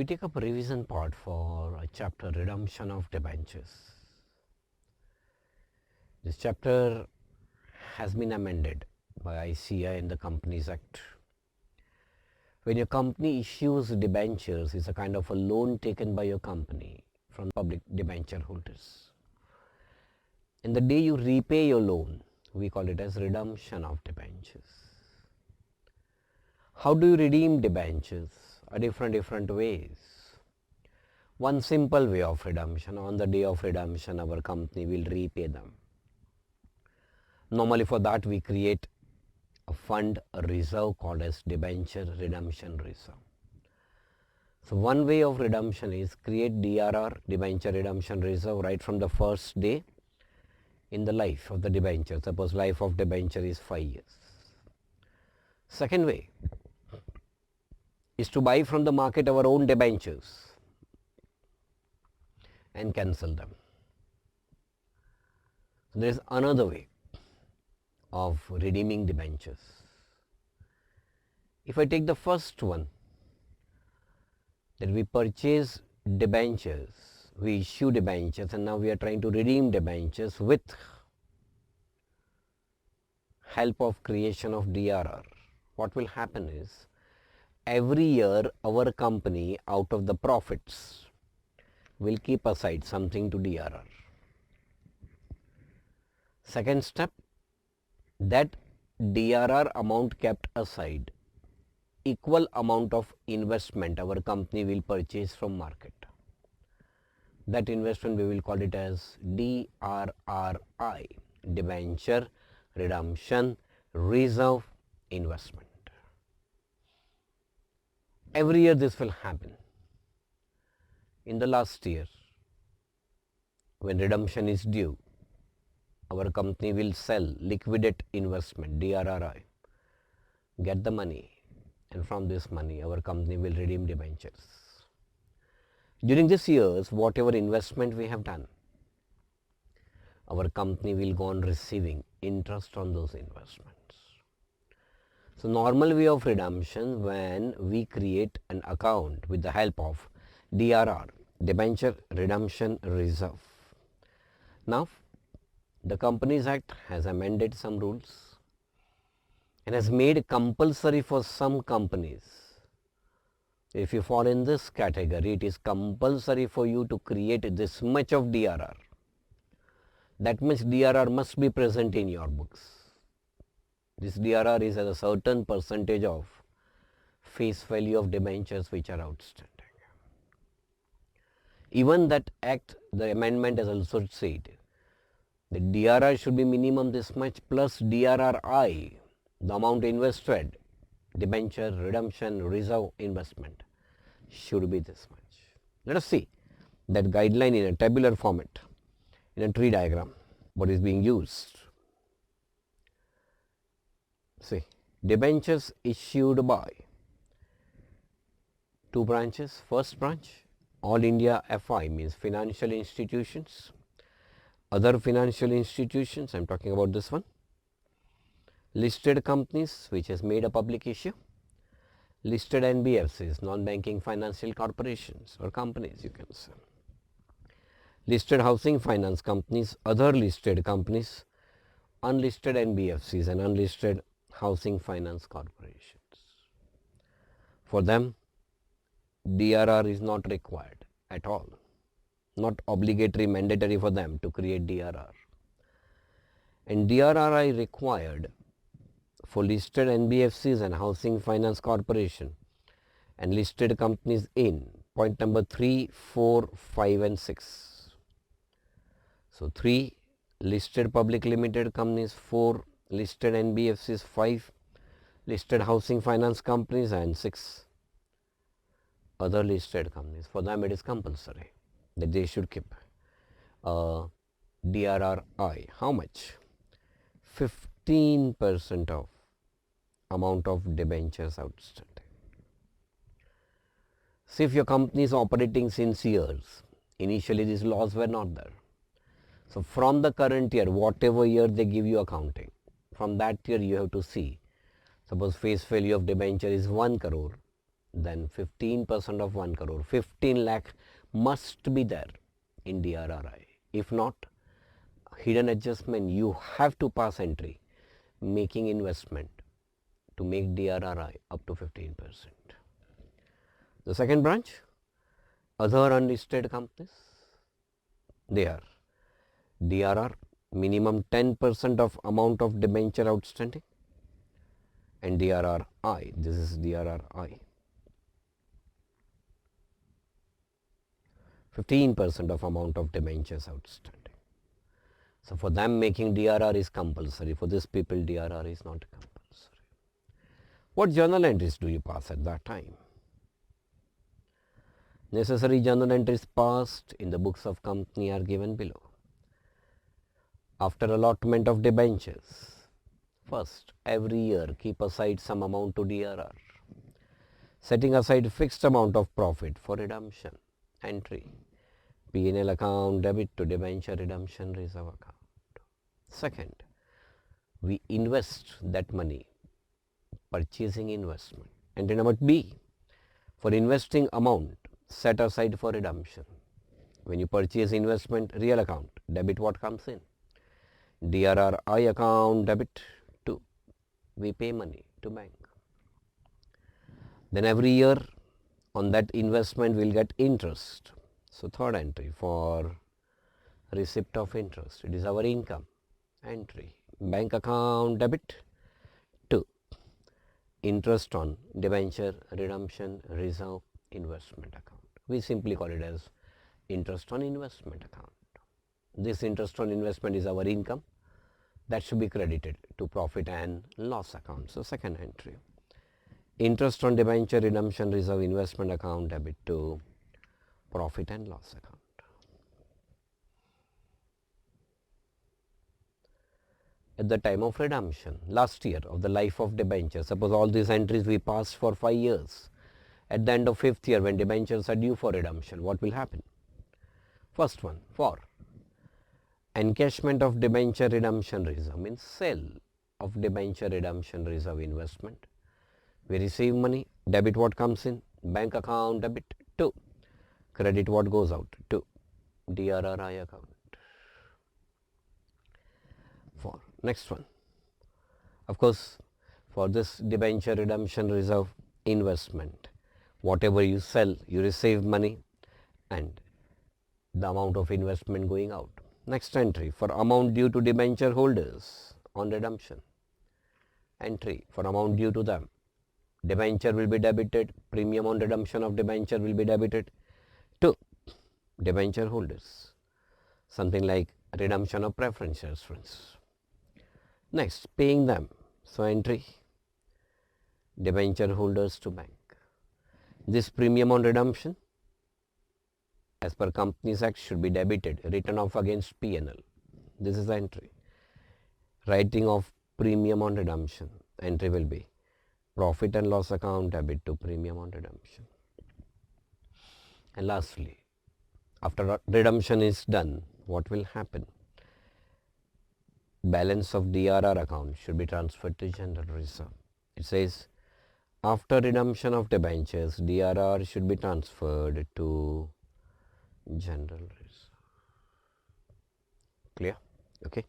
take up a revision part for a chapter Redemption of Debentures. This chapter has been amended by ICI in the Companies Act. When your company issues debentures, it's a kind of a loan taken by your company from public debenture holders. And the day you repay your loan, we call it as redemption of debentures. How do you redeem debentures? Different ways. One simple way of redemption, on the day of redemption, our company will repay them. Normally for that we create a fund, a reserve called as debenture redemption reserve. So one way of redemption is create DRR, debenture redemption reserve, right from the first day in the life of the debenture. Suppose life of debenture is 5 years. Second way is to buy from the market our own debentures and cancel them. So there is another way of redeeming debentures. If I take the first one, that we purchase debentures, we issue debentures, and now we are trying to redeem debentures with help of creation of DRR. What will happen is, every year our company out of the profits will keep aside something to DRR. Second step, that DRR amount kept aside, equal amount of investment our company will purchase from market. That investment we will call it as DRRI, debenture redemption reserve investment. Every year this will happen. In the last year, when redemption is due, our company will sell, liquidate investment, DRRI, get the money, and from this money our company will redeem debentures. During this years, whatever investment we have done, our company will go on receiving interest on those investments. So normal way of redemption, when we create an account with the help of DRR, debenture redemption reserve. Now the Companies Act has amended some rules and has made compulsory for some companies. If you fall in this category, it is compulsory for you to create this much of DRR. That much DRR must be present in your books. This DRR is at a certain percentage of face value of debentures which are outstanding. Even that act, the amendment has also said the DRR should be minimum this much plus DRRI, the amount invested, debenture redemption reserve investment should be this much. Let us see that guideline in a tabular format, in a tree diagram, what is being used. See, debentures issued by two branches. First branch, All India FI, means financial institutions. Other financial institutions, I am talking about this one. Listed companies which has made a public issue. Listed NBFCs, non-banking financial corporations or companies you can say. Listed housing finance companies, other listed companies, unlisted NBFCs and unlisted housing finance corporations. For them, DRR is not required at all. Not obligatory, mandatory for them to create DRR. And DRRI required for listed NBFCs and Housing Finance Corporation and listed companies in point number 3, 4, 5 and 6. So 3 listed public limited companies, 4 listed NBFCs, 5 listed housing finance companies and 6 other listed companies. For them it is compulsory that they should keep DRRI. How much? 15% of amount of debentures outstanding. See, if your company is operating since years, initially these laws were not there. So from the current year, whatever year they give you accounting, from that year you have to see. Suppose face value of debenture is 1 crore, then 15% of 1 crore, 15 lakh must be there in DRRI. If not, hidden adjustment, you have to pass entry making investment to make DRRI up to 15%. The second branch, other unlisted companies, they are DRR, minimum 10% of amount of debenture outstanding, and DRRI, this is DRRI, 15% of amount of debentures outstanding. So for them making DRR is compulsory, for these people DRR is not compulsory. What journal entries do you pass at that time? Necessary journal entries passed in the books of company are given below. After allotment of debentures, first, every year keep aside some amount to DRR, setting aside fixed amount of profit for redemption, entry, P&L account debit to debenture redemption reserve account. Second, we invest that money, purchasing investment. Entry number B, for investing amount set aside for redemption. When you purchase investment, real account, debit what comes in. DRRI account debit to, we pay money to bank. Then every year on that investment we'll get interest. So third entry, for receipt of interest, it is our income. Entry, bank account debit to interest on debenture redemption reserve investment account. We simply call it as interest on investment account. This interest on investment is our income that should be credited to profit and loss account. So second entry, interest on debenture redemption reserve investment account debit to profit and loss account. At the time of redemption, last year of the life of debenture, suppose all these entries we passed for 5 years. At the end of 5th year, when debentures are due for redemption, what will happen? First one, for encashment of debenture redemption reserve, means sale of debenture redemption reserve investment. We receive money, debit what comes in, bank account debit to, credit what goes out to DRRI account. For next one, of course, for this debenture redemption reserve investment, whatever you sell, you receive money and the amount of investment going out. Next entry, for amount due to debenture holders on redemption. Entry, for amount due to them, debenture will be debited, premium on redemption of debenture will be debited to debenture holders. Something like redemption of preference shares, friends. Next, paying them. So entry, debenture holders to bank. This premium on redemption as per Companies Act should be debited, written off against P&L. This is the entry. Writing of premium on redemption, entry will be profit and loss account debit to premium on redemption. And lastly, after redemption is done, what will happen? Balance of DRR account should be transferred to general reserve. It says after redemption of debentures, DRR should be transferred to general reserve. Clear? Okay.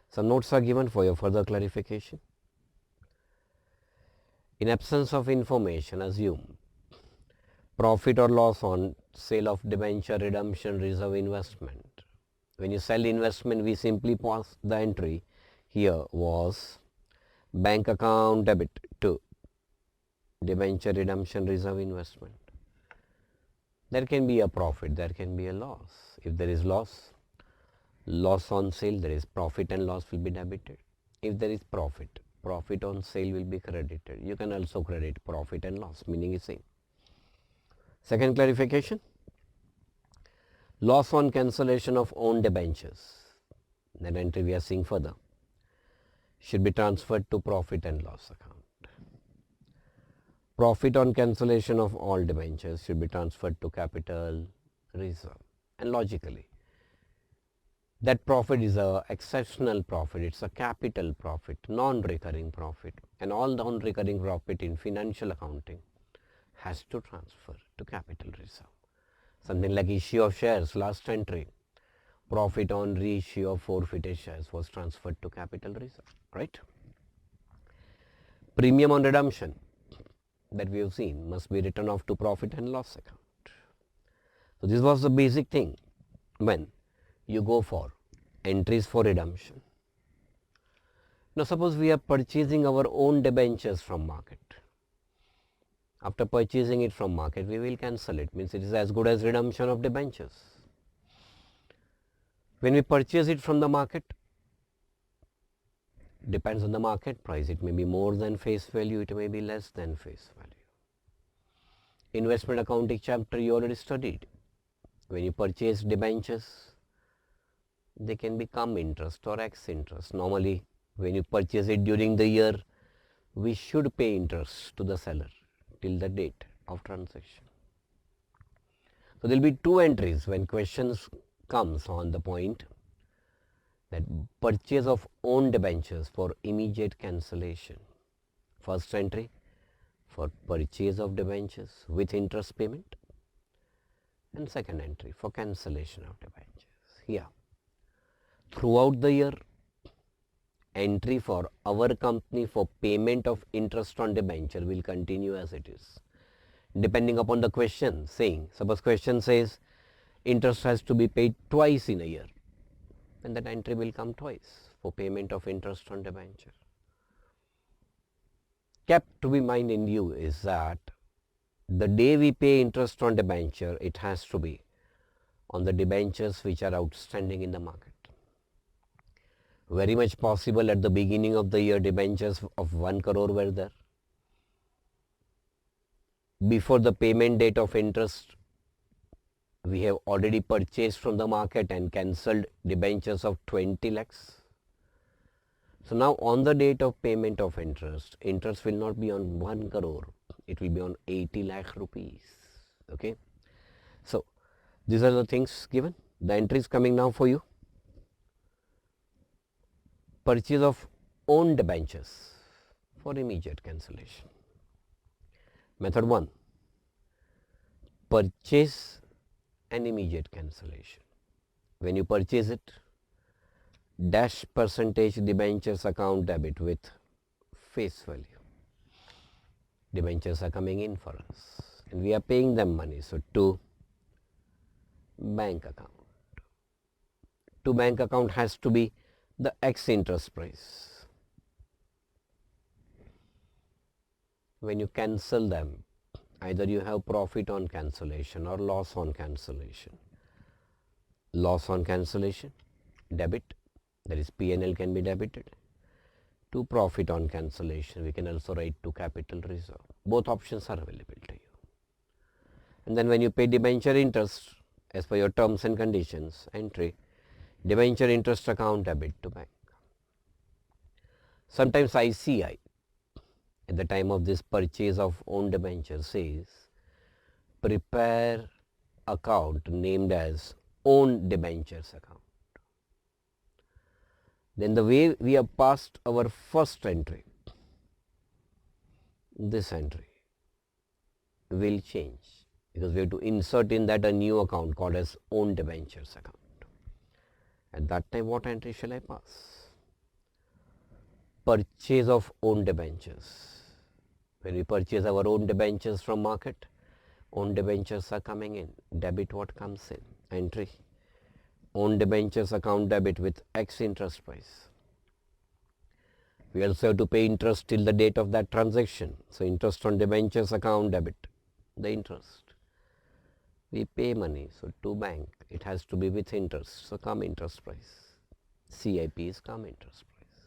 Some notes are given for your further clarification. In absence of information, assume profit or loss on sale of debenture redemption reserve investment. When you sell investment, we simply pass the entry. Here was bank account debit to debenture redemption reserve investment. There can be a profit, there can be a loss. If there is loss on sale, there is profit and loss will be debited. If there is profit on sale will be credited. You can also credit profit and loss, meaning is same. Second clarification, loss on cancellation of own debentures, that entry we are seeing further, should be transferred to profit and loss account. Profit on cancellation of all debentures should be transferred to capital reserve. And logically, that profit is a exceptional profit, it's a capital profit, non-recurring profit, and all non-recurring profit in financial accounting has to transfer to capital reserve. Something like issue of shares, last entry, profit on reissue of forfeited shares was transferred to capital reserve, right? Premium on redemption that we have seen must be written off to profit and loss account. So this was the basic thing when you go for entries for redemption. Now suppose we are purchasing our own debentures from market. After purchasing it from market, we will cancel it, means it is as good as redemption of debentures. When we purchase it from the market, depends on the market price, it may be more than face value, it may be less than face value. Investment accounting chapter you already studied. When you purchase debentures, they can become interest or ex interest. Normally, when you purchase it during the year, we should pay interest to the seller till the date of transaction. So there will be two entries when questions comes on the point that purchase of own debentures for immediate cancellation. First entry for purchase of debentures with interest payment, and second entry for cancellation of debentures. Here, throughout the year, entry for our company for payment of interest on debenture will continue as it is, depending upon the question saying, suppose question says interest has to be paid twice in a year, then that entry will come twice for payment of interest on debenture. Kept to be mind in view is that the day we pay interest on debenture, it has to be on the debentures which are outstanding in the market. Very much possible at the beginning of the year debentures of 1 crore were there. Before the payment date of interest, we have already purchased from the market and cancelled debentures of 20 lakhs. So now on the date of payment of interest, interest will not be on 1 crore, it will be on 80 lakh rupees. Okay. So these are the things given. The entry is coming now for you. Purchase of own debentures for immediate cancellation. Method 1. Purchase and immediate cancellation. When you purchase it, dash percentage debentures account debit with face value. Debentures are coming in for us and we are paying them money. So to bank account. To bank account has to be the X interest price. When you cancel them, either you have profit on cancellation or loss on cancellation. Loss on cancellation, debit, that is P&L can be debited. To profit on cancellation, we can also write to capital reserve. Both options are available to you. And then when you pay debenture interest, as per your terms and conditions, entry, debenture interest account debit to bank. Sometimes ICI at the time of this purchase of own debenture says prepare account named as own debentures account. Then the way we have passed our first entry, this entry will change because we have to insert in that a new account called as own debentures account. At that time, what entry shall I pass? Purchase of own debentures. When we purchase our own debentures from market, own debentures are coming in. Debit what comes in? Entry. Own debentures account debit with X interest price. We also have to pay interest till the date of that transaction. So interest on debentures account debit, the interest. We pay money, so to bank, it has to be with interest, so come interest price. CIP is come interest price.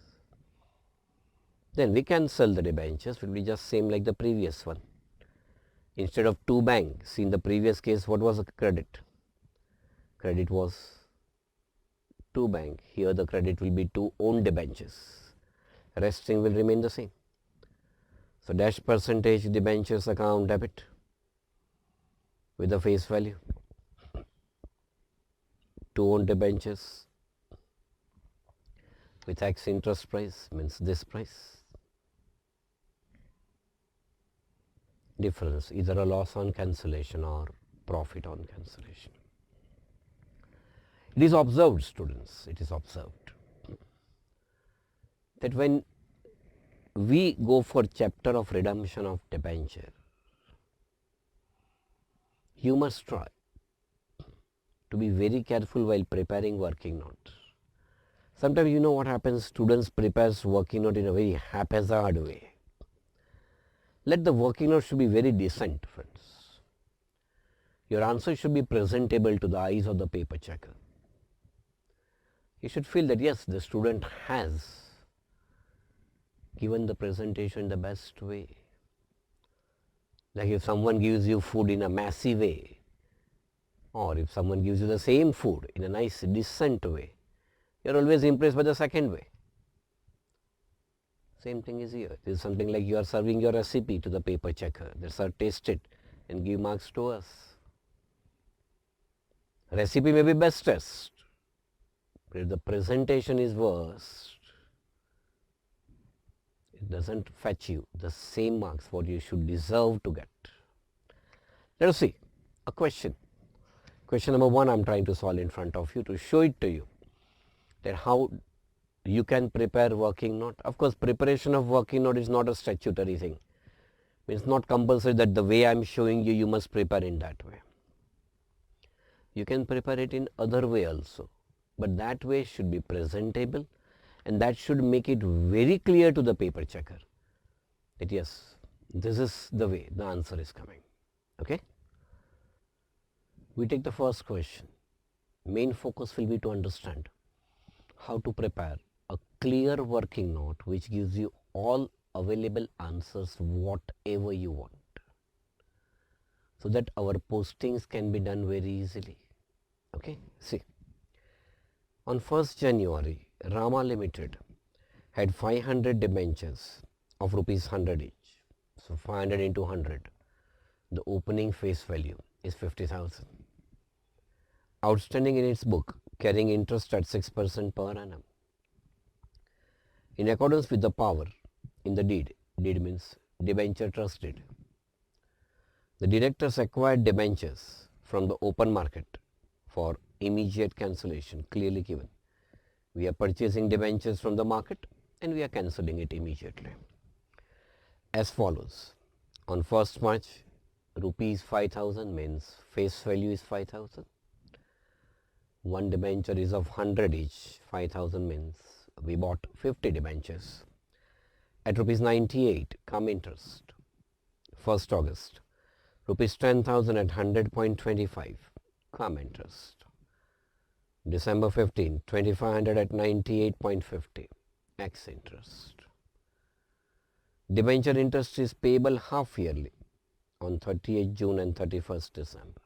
Then we cancel the debentures, will be just same like the previous one. Instead of to bank, see in the previous case what was the credit? Credit was to bank, here the credit will be to own debentures. Rest thing will remain the same. So dash percentage debentures account debit with the face value. To own debentures with X interest price means this price. difference, either a loss on cancellation or profit on cancellation. It is observed, students, it is observed that when we go for chapter of redemption of debenture, you must try to be very careful while preparing working notes. Sometimes you know what happens, students prepares working note in a very haphazard way. Let the working note should be very decent, friends. Your answer should be presentable to the eyes of the paper checker. You should feel that yes, the student has given the presentation the best way. Like if someone gives you food in a messy way, or if someone gives you the same food in a nice, decent way, you're always impressed by the second way. Same thing is here. It is something like you are serving your recipe to the paper checker. That sir, taste it and give marks to us. Recipe may be bestest, but if the presentation is worst, it doesn't fetch you the same marks what you should deserve to get. Let us see a question. Question number 1 I am trying to solve in front of you to show it to you that how you can prepare working note. Of course, preparation of working note is not a statutory thing. It's not compulsory that the way I am showing you, you must prepare in that way. You can prepare it in other way also, but that way should be presentable and that should make it very clear to the paper checker that yes, this is the way the answer is coming. Okay? We take the first question. Main focus will be to understand how to prepare a clear working note which gives you all available answers whatever you want, so that our postings can be done very easily. Okay, see, on 1st January, Rama Limited had 500 debentures of rupees 100 each. So 500 into 100, the opening face value is 50,000. Outstanding in its book, carrying interest at 6% per annum. In accordance with the power in the deed means debenture trust deed, the directors acquired debentures from the open market for immediate cancellation, clearly given. We are purchasing debentures from the market and we are cancelling it immediately. As follows. On 1st March, rupees 5,000 means face value is 5,000. One debenture is of 100 each, 5,000 means we bought 50 debentures. At rupees 98, come interest. 1st August, rupees 10,000 at 100.25, come interest. December 15, 2,500 at 98.50, ex interest. Debenture interest is payable half yearly on 30th June and 31st December.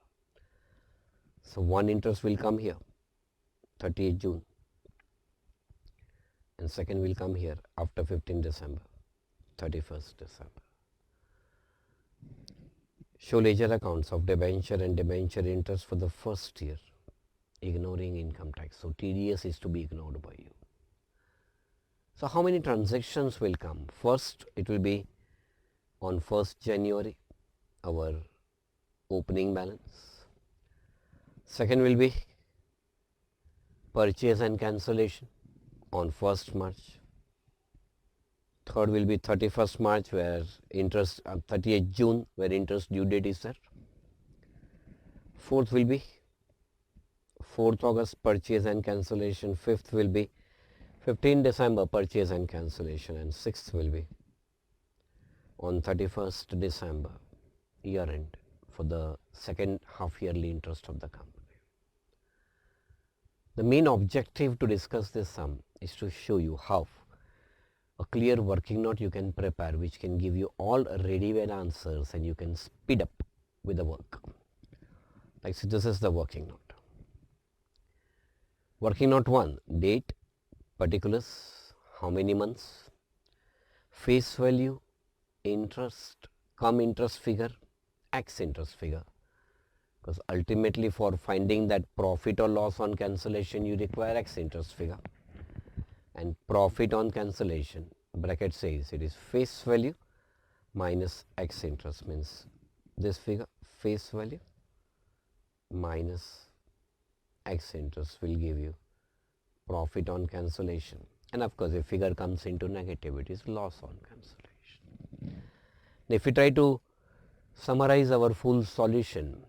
So one interest will come here, 30th June, and second will come here after 15 December, 31st December. Show ledger accounts of debenture and debenture interest for the first year, ignoring income tax. So TDS is to be ignored by you. So how many transactions will come? First, it will be on 1st January, our opening balance. Second will be purchase and cancellation on 1st March. Third will be 31st March where interest, 30th June where interest due date is there. Fourth will be 4th August purchase and cancellation. Fifth will be 15 December purchase and cancellation, and 6th will be on 31st December year end for the second half yearly interest of the company. The main objective to discuss this sum is to show you how a clear working note you can prepare which can give you all ready-made answers and you can speed up with the work. Like so this is the working note. Working note 1, date, particulars, how many months, face value, interest, come interest figure, ex interest figure, because ultimately for finding that profit or loss on cancellation you require ex interest figure, and profit on cancellation bracket says it is face value minus X interest means this figure, face value, minus X interest will give you profit on cancellation. And of course, if figure comes into negative, it is loss on cancellation. If we try to summarize our full solution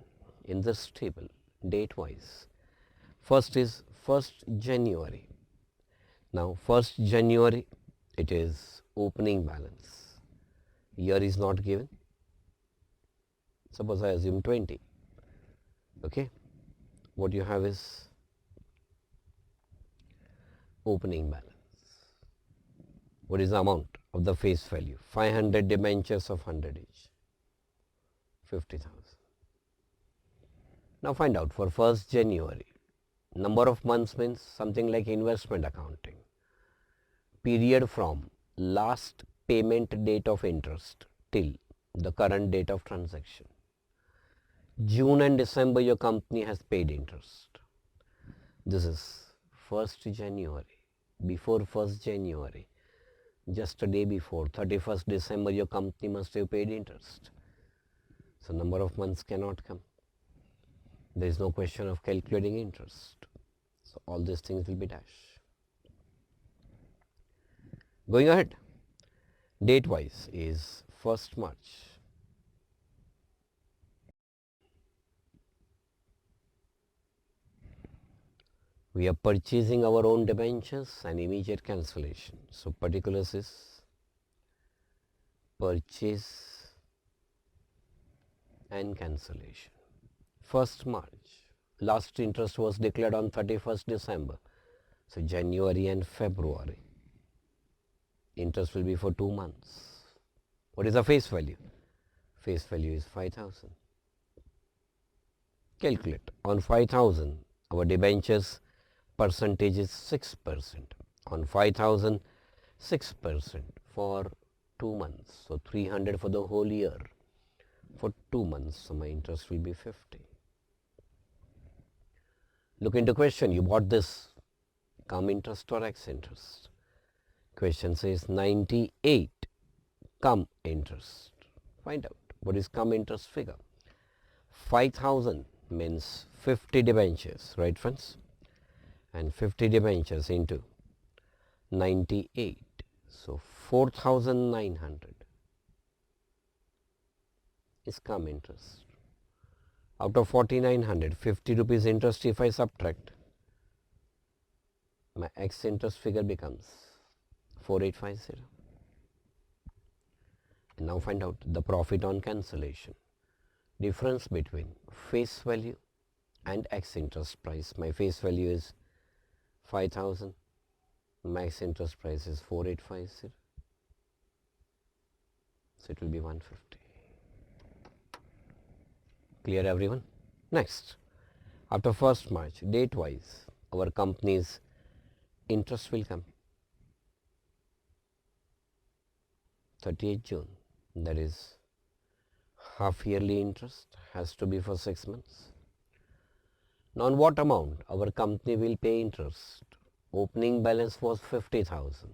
in this table, date wise, first is 1st January. Now 1st January, it is opening balance. Year is not given. Suppose I assume 20. Okay. What you have is opening balance. What is the amount of the face value? 500 debentures of 100 each. 50,000. Now find out for 1st January. Number of months means something like investment accounting. Period from last payment date of interest till the current date of transaction. June and December your company has paid interest. This is 1st January. Before 1st January, just a day before 31st December your company must have paid interest. So number of months cannot come. There is no question of calculating interest. So all these things will be dash. Going ahead, date wise is 1st March. We are purchasing our own debentures and immediate cancellation. So particulars is purchase and cancellation. 1st March, last interest was declared on 31st December. So January and February, interest will be for 2 months. What is the face value? Face value is 5,000. Calculate. On 5,000, our debentures percentage is 6%. On 5,000, 6% for 2 months. So 300 for the whole year. For 2 months, so my interest will be 50. Look into question. You bought this, come interest or X interest? Question says 98 come interest. Find out what is come interest figure. 5,000 means 50 debentures, right friends? And 50 debentures into 98. So 4,900 is come interest. Out of 4,900, 50 rupees interest if I subtract, my X interest figure becomes 4,850. And now find out the profit on cancellation. Difference between face value and X interest price. My face value is 5,000. Max interest price is 4,850. So it will be 150. Clear everyone? Next, after 1st March, date wise, our company's interest will come. 30th June, that is half yearly interest, has to be for 6 months. Now on what amount our company will pay interest? Opening balance was 50,000.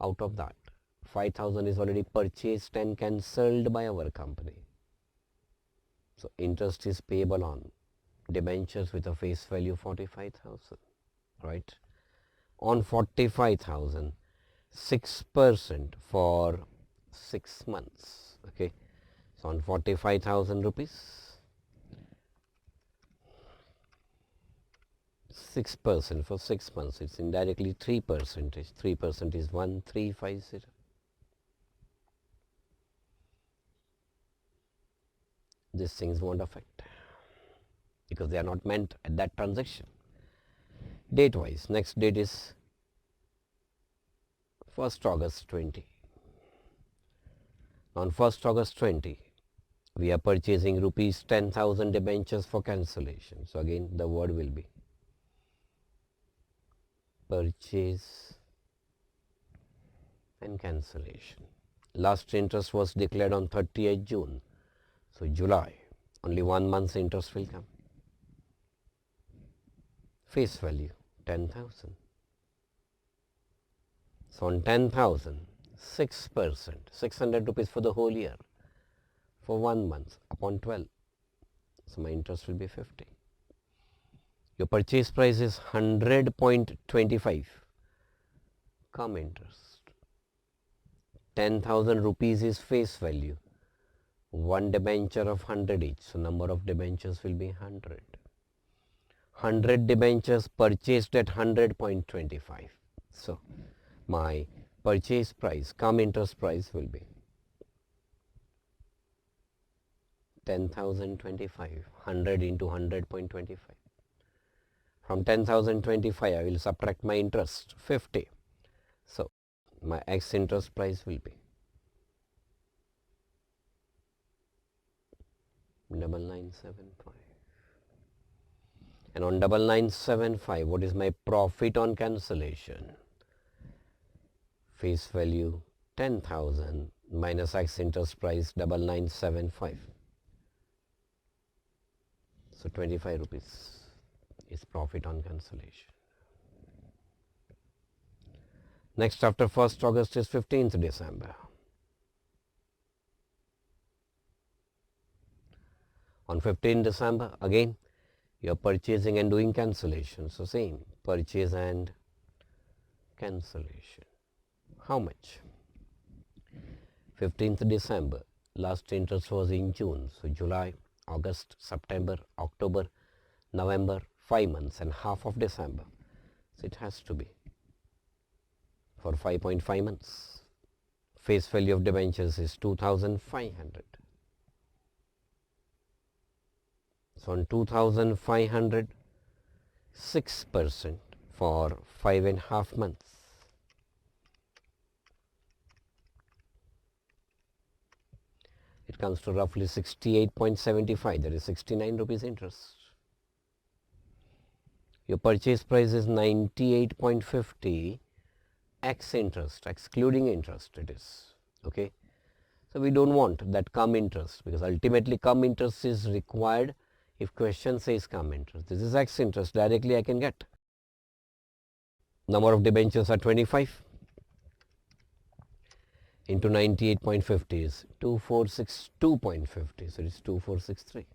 Out of that, 5,000 is already purchased and cancelled by our company. So interest is payable on debentures with a face value 45,000, right? On 45,000, 6% for 6 months, okay? So on 45,000 rupees, 6% for 6 months, it's indirectly 3%. 3% is 1,350. These things won't affect because they are not meant at that transaction. Date wise, next date is 1st August 20. On 1st August 20, we are purchasing rupees 10,000 debentures for cancellation. So again the word will be purchase and cancellation. Last interest was declared on 30th June. So July, only 1 month's interest will come. Face value 10,000. So on 10,000, 6%, 600 rupees for the whole year, for 1 month upon 12. So my interest will be 50. Your purchase price is 100.25. Come interest. 10,000 rupees is face value. One debenture of 100 each. So number of debentures will be 100. 100 debentures purchased at 100.25. So my purchase price, come interest price will be 10,025. 100 into 100.25. From 10,025 I will subtract my interest 50. So my X interest price will be 9975. And on 9975, what is my profit on cancellation? Face value 10,000 minus X interest price 9975. So 25 rupees is profit on cancellation. Next after 1st August is 15th December. On 15th December, again, you are purchasing and doing cancellation. So same, purchase and cancellation. How much? 15th December, last interest was in June. So July, August, September, October, November, 5 months and half of December. So it has to be for 5.5 months. Face value of debentures is 2,500. So on 2,500, 6% for 5.5 months. It comes to roughly 68.75, that is 69 rupees interest. Your purchase price is 98.50, X interest, excluding interest it is, okay. So we don't want that come interest, because ultimately come interest is required if question says come interest. This is X interest, directly I can get. Number of debentures are 25 into 98.50 is 2462.50, so it is 2463.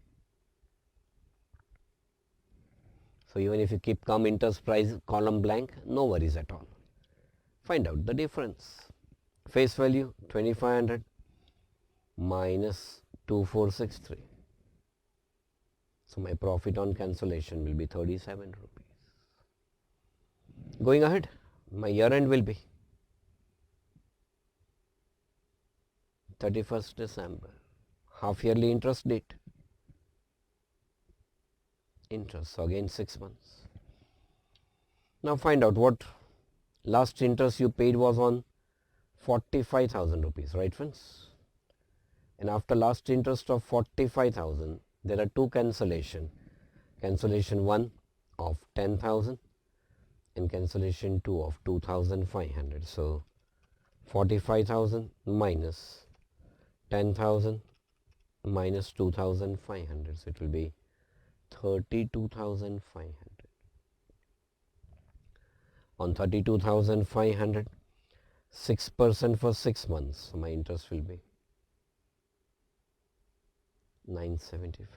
So even if you keep come interest price column blank, no worries at all. Find out the difference. Face value 2500 minus 2463. So my profit on cancellation will be 37 rupees. Going ahead, my year end will be 31st December, half yearly interest date. Interest, so again 6 months. Now find out what last interest you paid was on 45,000 rupees, right friends? And after last interest of 45,000, there are two cancellation. Cancellation 1 of 10,000 and cancellation 2 of 2,500. So 45,000 minus 10,000 minus 2,500. So it will be 32,500. On 32,500, 6% for 6 months. So my interest will be 975.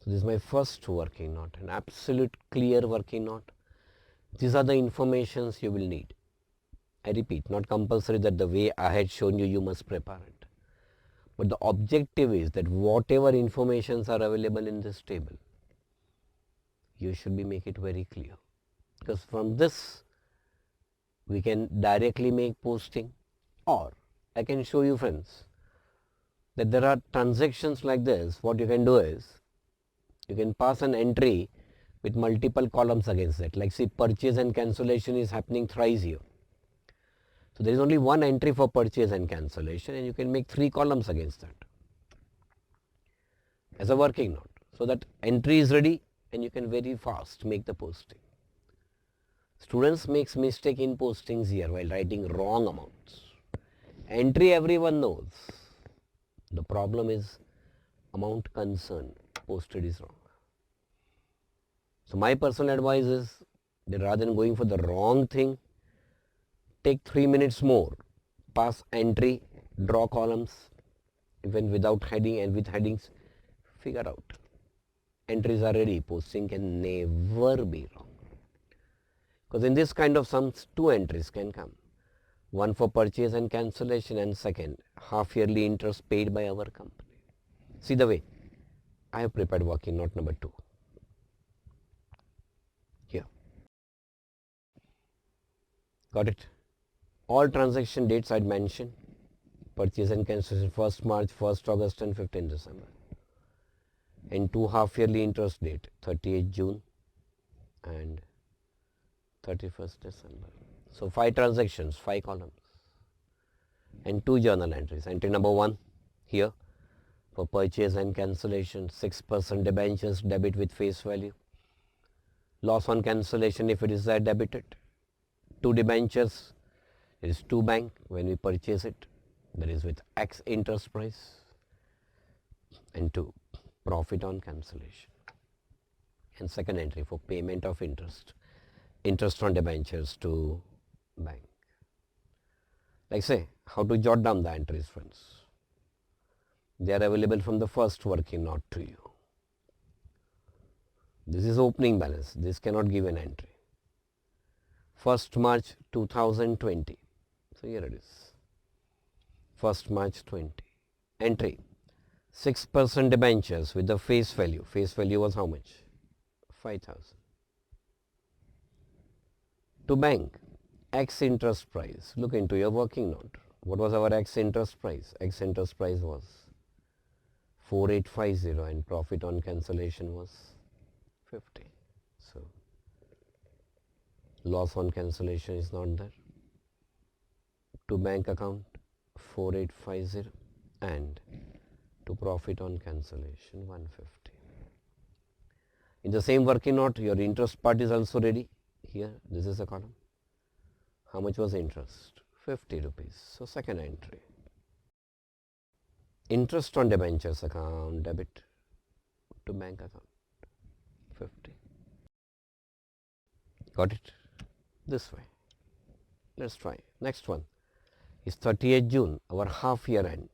So this is my first working note, an absolute clear working note. These are the informations you will need. I repeat, not compulsory that the way I had shown you, you must prepare it. But the objective is that whatever informations are available in this table, you should make it very clear. Because from this, we can directly make posting, or I can show you friends that there are transactions like this. What you can do is, you can pass an entry with multiple columns against that. Like see, purchase and cancellation is happening thrice here. So there is only one entry for purchase and cancellation, and you can make 3 columns against that as a working note. So that entry is ready and you can very fast make the posting. Students makes mistake in postings here while writing wrong amounts. Entry everyone knows. The problem is amount concerned, posted is wrong. So my personal advice is that rather than going for the wrong thing, take 3 minutes more, pass entry, draw columns, even without heading and with headings, figure out. Entries are ready, posting can never be wrong. Because in this kind of sums, two entries can come. One for purchase and cancellation, and second, half yearly interest paid by our company. See the way I have prepared working note number 2. Here. Got it? All transaction dates I'd mentioned. Purchase and cancellation 1st March, 1st August and 15th December. And 2 half yearly interest date 30th June and 31st December. So 5 transactions, 5 columns and 2 journal entries. Entry number 1 here for purchase and cancellation, 6% debentures debit with face value. Loss on cancellation if it is debited. 2 debentures, it is 2 bank when we purchase it, that is with X interest price, and 2 profit on cancellation. And second entry for payment of interest on debentures to bank. Like say, how to jot down the entries, friends? They are available from the first working note to you. This is opening balance. This cannot give an entry. 1st March 2020. So here it is. 1st March 20. Entry 6% debentures with the face value. Face value was how much? 5,000. To bank, X interest price. Look into your working note. What was our X interest price? X interest price was 4850 and profit on cancellation was 50. So loss on cancellation is not there. To bank account 4850 and to profit on cancellation 150. In the same working note, your interest part is also ready. Here, this is a column. How much was interest? 50 rupees. So second entry. Interest on debentures account debit to bank account 50. Got it? This way. Let's try. Next one is 30th June, our half year end.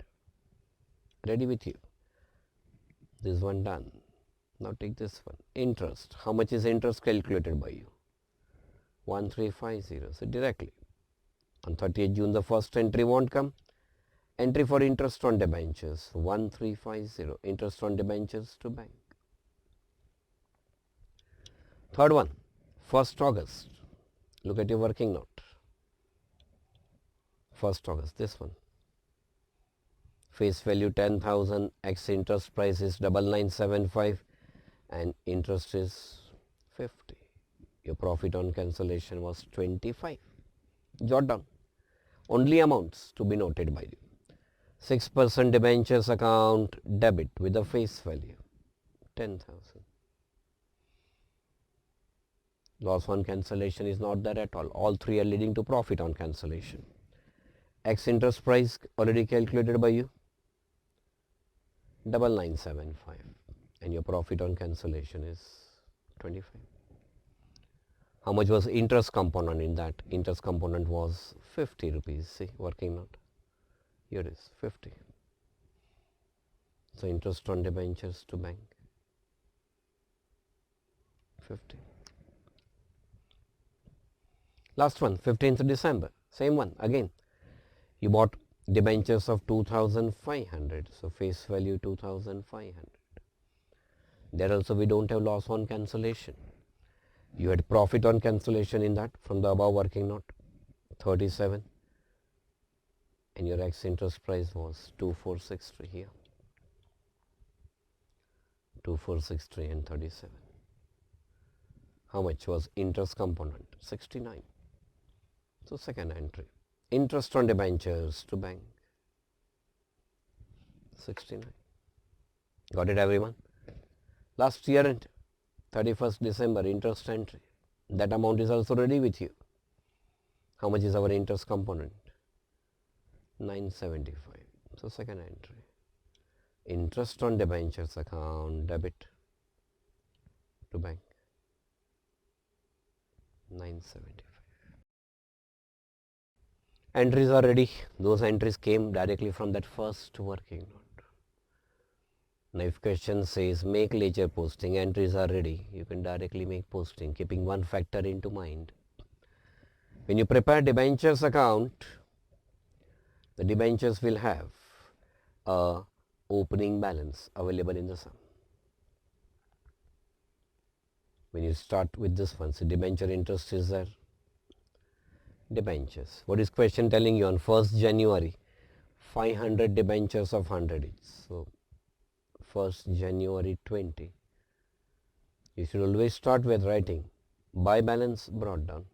Ready with you? This one done. Now take this one. Interest. How much is interest calculated by you? 1350. So directly on 30th June the first entry won't come. Entry for interest on debentures 1350. Interest on debentures to bank. Third one, 1st August. Look at your working note. 1st August, this one. Face value 10,000, X interest price is 9975 and interest is 50. Your profit on cancellation was 25. Jot down. Only amounts to be noted by you. 6% debentures account debit with a face value 10,000. Loss on cancellation is not there at all. All 3 are leading to profit on cancellation. X interest price already calculated by you 9975 and your profit on cancellation is 25. How much was interest component in that? Interest component was 50 rupees. See, working note. Here it is 50. So interest on debentures to bank 50. Last one, 15th December. Same one again. You bought debentures of 2,500. So face value 2,500. There also we don't have loss on cancellation. You had profit on cancellation in that from the above working note 37 and your X interest price was 2463 here. 2463 and 37. How much was interest component? 69. So second entry. Interest on debentures to bank 69. Got it everyone? Last year end 31st December interest entry. That amount is also ready with you. How much is our interest component? 975. So second entry. Interest on debentures account debit to bank 975. Entries are ready. Those entries came directly from that first working note. Now if question says make ledger posting, entries are ready, you can directly make posting, keeping one factor into mind. When you prepare debentures account, the debentures will have a opening balance available in the sum. When you start with this one, so debenture interest is there. Debentures. What is question telling you? On 1st January, 500 debentures of 100 each. So 1st January 20. You should always start with writing by balance brought down.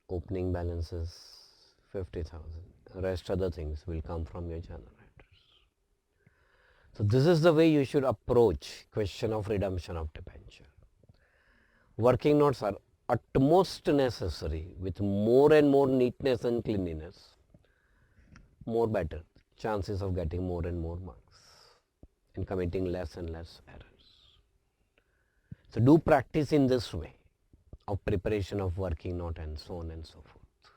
Opening balance is 50,000. Rest other things will come from your generators. So this is the way you should approach question of redemption of debenture. Working notes are utmost necessary. With more and more neatness and cleanliness, more better chances of getting more and more marks and committing less and less errors. So do practice in this way of preparation of working note and so on and so forth.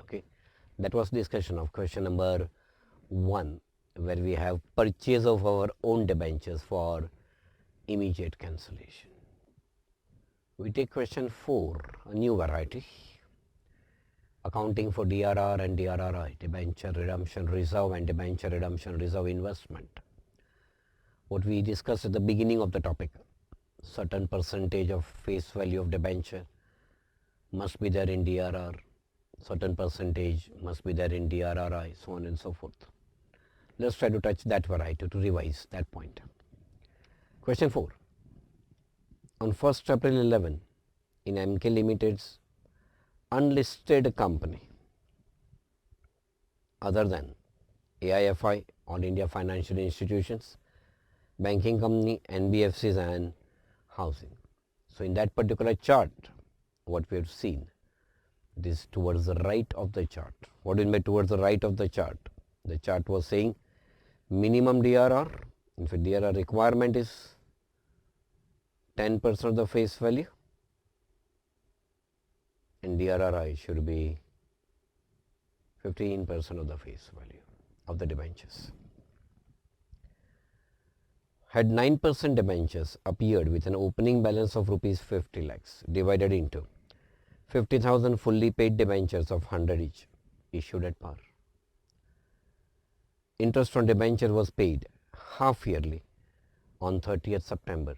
Okay, that was discussion of question number 1, where we have purchase of our own debentures for immediate cancellation. We take question 4, a new variety. Accounting for DRR and DRRI, debenture redemption reserve and debenture redemption reserve investment. What we discussed at the beginning of the topic, certain percentage of face value of debenture must be there in DRR, certain percentage must be there in DRRI, so on and so forth. Let's try to touch that variety to revise that point. Question 4. On 1st April 11, in MK Limited's unlisted company other than AIFI, All India Financial Institutions, banking company, NBFCs and housing. So in that particular chart, what we have seen, it is towards the right of the chart. What do you mean by towards the right of the chart? The chart was saying minimum DRR, in fact DRR requirement is 10% of the face value and DRRI should be 15% of the face value of the debentures. Had 9% debentures appeared with an opening balance of rupees 50 lakhs divided into 50,000 fully paid debentures of 100 each issued at par. Interest on debenture was paid half yearly on 30th September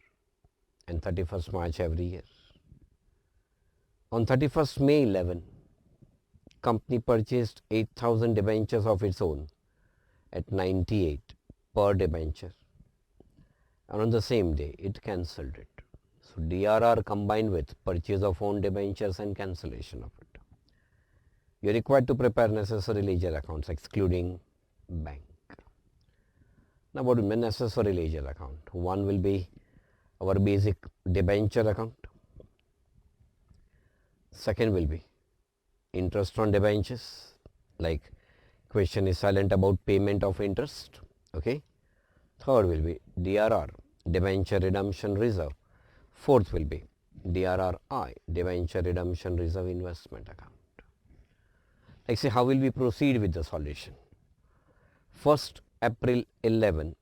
and 31st March every year. On 31st May 11, company purchased 8,000 debentures of its own at 98 per debenture, and on the same day it cancelled it. So DRR combined with purchase of own debentures and cancellation of it. You are required to prepare necessary ledger accounts excluding bank. Now what do you mean necessary ledger account? One will be our basic debenture account. Second will be interest on debentures, like question is silent about payment of interest. Okay. Third will be DRR, debenture redemption reserve. Fourth will be DRRI, debenture redemption reserve investment account. Let's see how will we proceed with the solution. 1st April 11,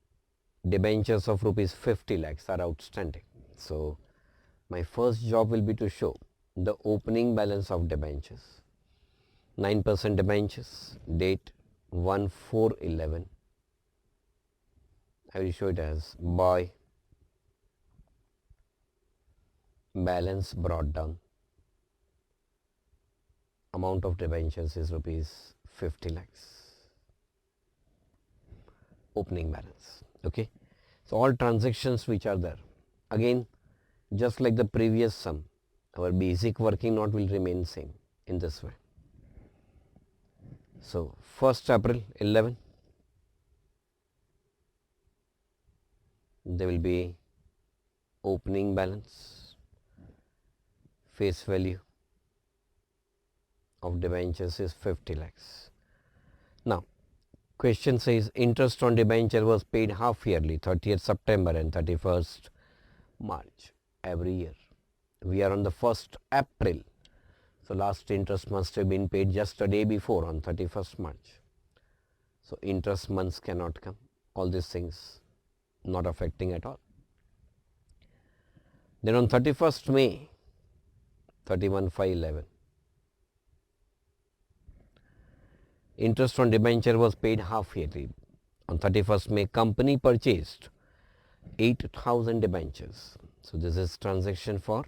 debentures of rupees 50 lakhs are outstanding. So my first job will be to show the opening balance of debentures. 9% debentures, date 1/4/11. I will show it as by balance brought down. Amount of debentures is rupees 50 lakhs. Opening balance. Okay. So all transactions which are there, again just like the previous sum, our basic working note will remain same in this way. So 1st April 11, there will be opening balance, face value of debentures is 50 lakhs. Now question says interest on debenture was paid half yearly, 30th September and 31st March every year. We are on the 1st April. So last interest must have been paid just a day before on 31st March. So interest months cannot come. All these things not affecting at all. Then on 31st May, 31/5/11, interest on debenture was paid half yearly. On 31st May, company purchased 8,000 debentures. So this is transaction for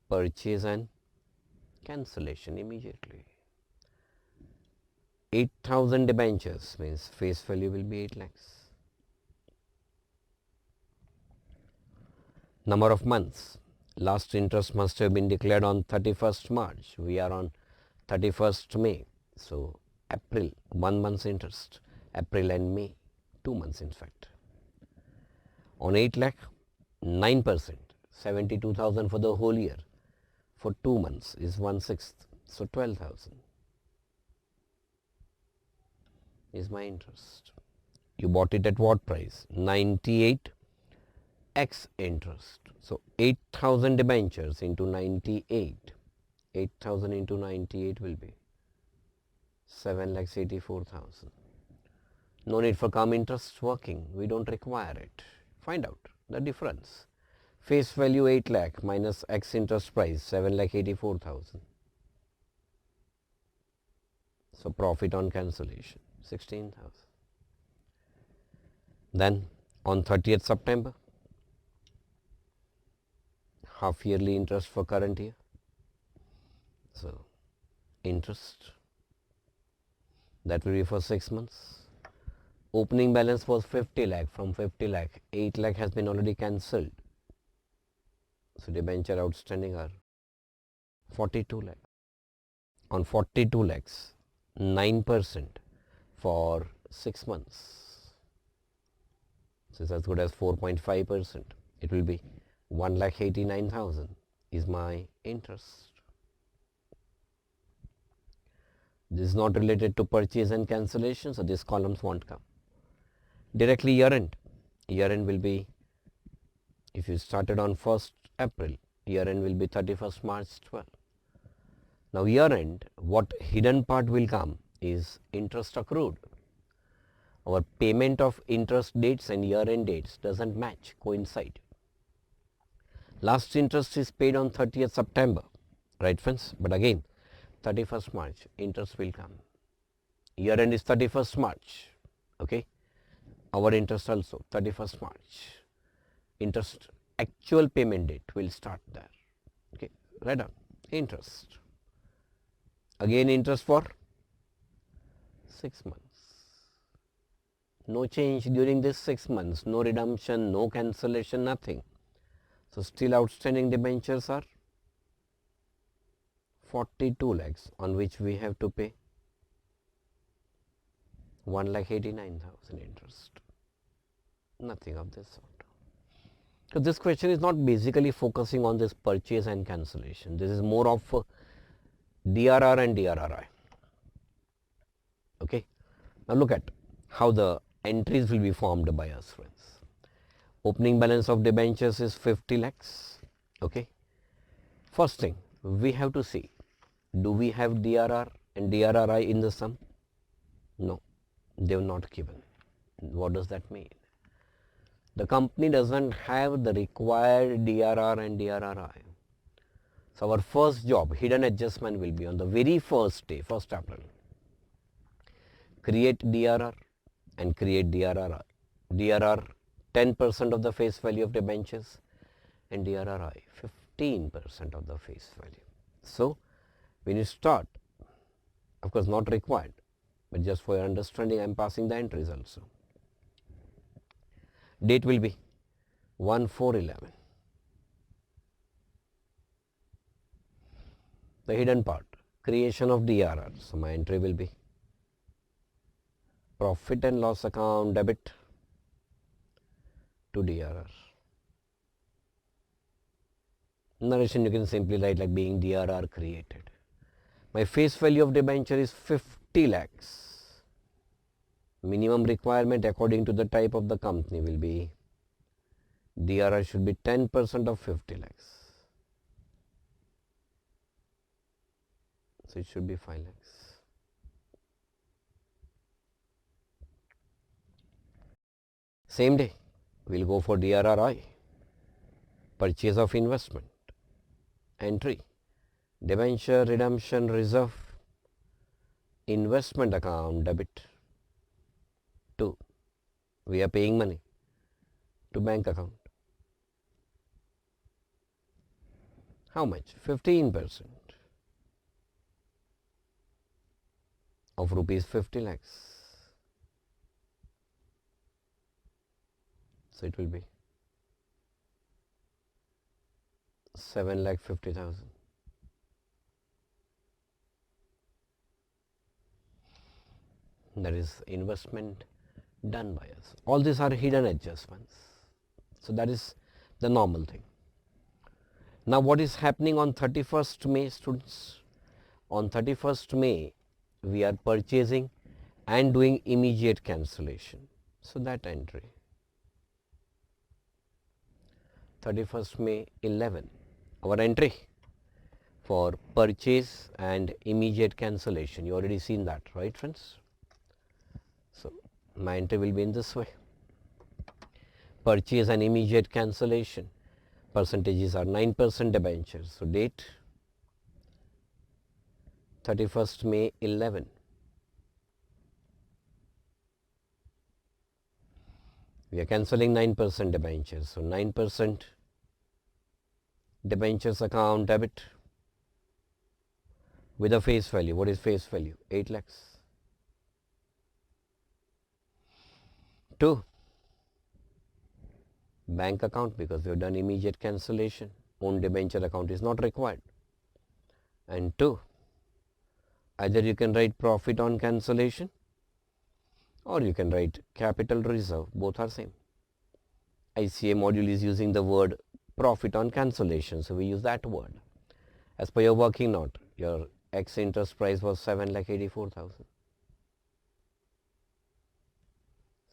purchase and cancellation immediately. 8,000 debentures means face value will be 8 lakhs. Number of months. Last interest must have been declared on 31st March. We are on 31st May. So April, 1 month's interest. April and May, 2 months in fact. On 8 lakh, 9%, 72,000 for the whole year. For 2 months is 1/6, so 12,000 is my interest. You bought it at what price? 98 x interest. So 8,000 debentures into 98. 8,000 into 98 will be 7,84,000. No need for calm interest working. We don't require it. Find out the difference. Face value 8 lakh minus x interest price 7,84,000. So profit on cancellation 16,000. Then on 30th September, half yearly interest for current year. So interest that will be for 6 months. Opening balance was 50 lakh. From 50 lakh, 8 lakh has been already cancelled. So debenture outstanding are 42 lakh. On 42 lakhs, 9% for 6 months. So it's as good as 4.5%. It will be 1,89,000 is my interest. This is not related to purchase and cancellation, so these columns won't come. Directly year end. Year end will be, if you started on 1st April, year end will be 31st March 12. Now year end, what hidden part will come is interest accrued. Our payment of interest dates and year end dates doesn't match, coincide. Last interest is paid on 30th September, right friends? But again, 31st March, interest will come. Year end is 31st March, okay? Our interest also 31st March. Interest actual payment date will start there, okay? Write down interest. Again interest for 6 months. No change during this 6 months, no redemption, no cancellation, nothing. So still outstanding debentures are 42 lakhs on which we have to pay 1,89,000 interest. Nothing of this sort. So this question is not basically focusing on this purchase and cancellation. This is more of DRR and DRRI. Okay. Now look at how the entries will be formed by us, friends. Opening balance of debentures is 50 lakhs. Okay. First thing we have to see, do we have DRR and DRRI in the sum? No, they have not given. What does that mean? The company doesn't have the required DRR and DRRI. So our first job, hidden adjustment, will be on the very first day, 1st April. Create DRR and create DRRI. DRR 10% of the face value of debentures and DRRI 15% of the face value. So when you start, of course not required, but just for your understanding I am passing the entries also. Date will be 1/4/11. The hidden part, creation of DRR. So my entry will be profit and loss account debit to DRR. Narration you can simply write like being DRR created. My face value of debenture is 50 lakhs. Minimum requirement according to the type of the company will be DRR should be 10% of 50 lakhs. So it should be 5 lakhs. Same day, we'll go for DRRI, purchase of investment, entry, debenture redemption reserve, investment account debit. 2. We are paying money to bank account. How much? 15% of rupees 50 lakhs. So it will be 7,50,000. That is investment done by us. All these are hidden adjustments. So that is the normal thing. Now what is happening on 31st May, students? On 31st May, we are purchasing and doing immediate cancellation. So that entry. 31st May 11, our entry for purchase and immediate cancellation. You already seen that, right friends? So my entry will be in this way. Purchase and immediate cancellation. Percentages are 9% debentures. So date 31st May 11. We are cancelling 9% debentures. So 9% debentures account debit with a face value. What is face value? 8 lakhs. 2. Bank account, because we have done immediate cancellation. Own debenture account is not required. And 2. Either you can write profit on cancellation or you can write capital reserve. Both are same. ICA module is using the word profit on cancellation, so we use that word. As per your working note, your X interest price was 7,84,000.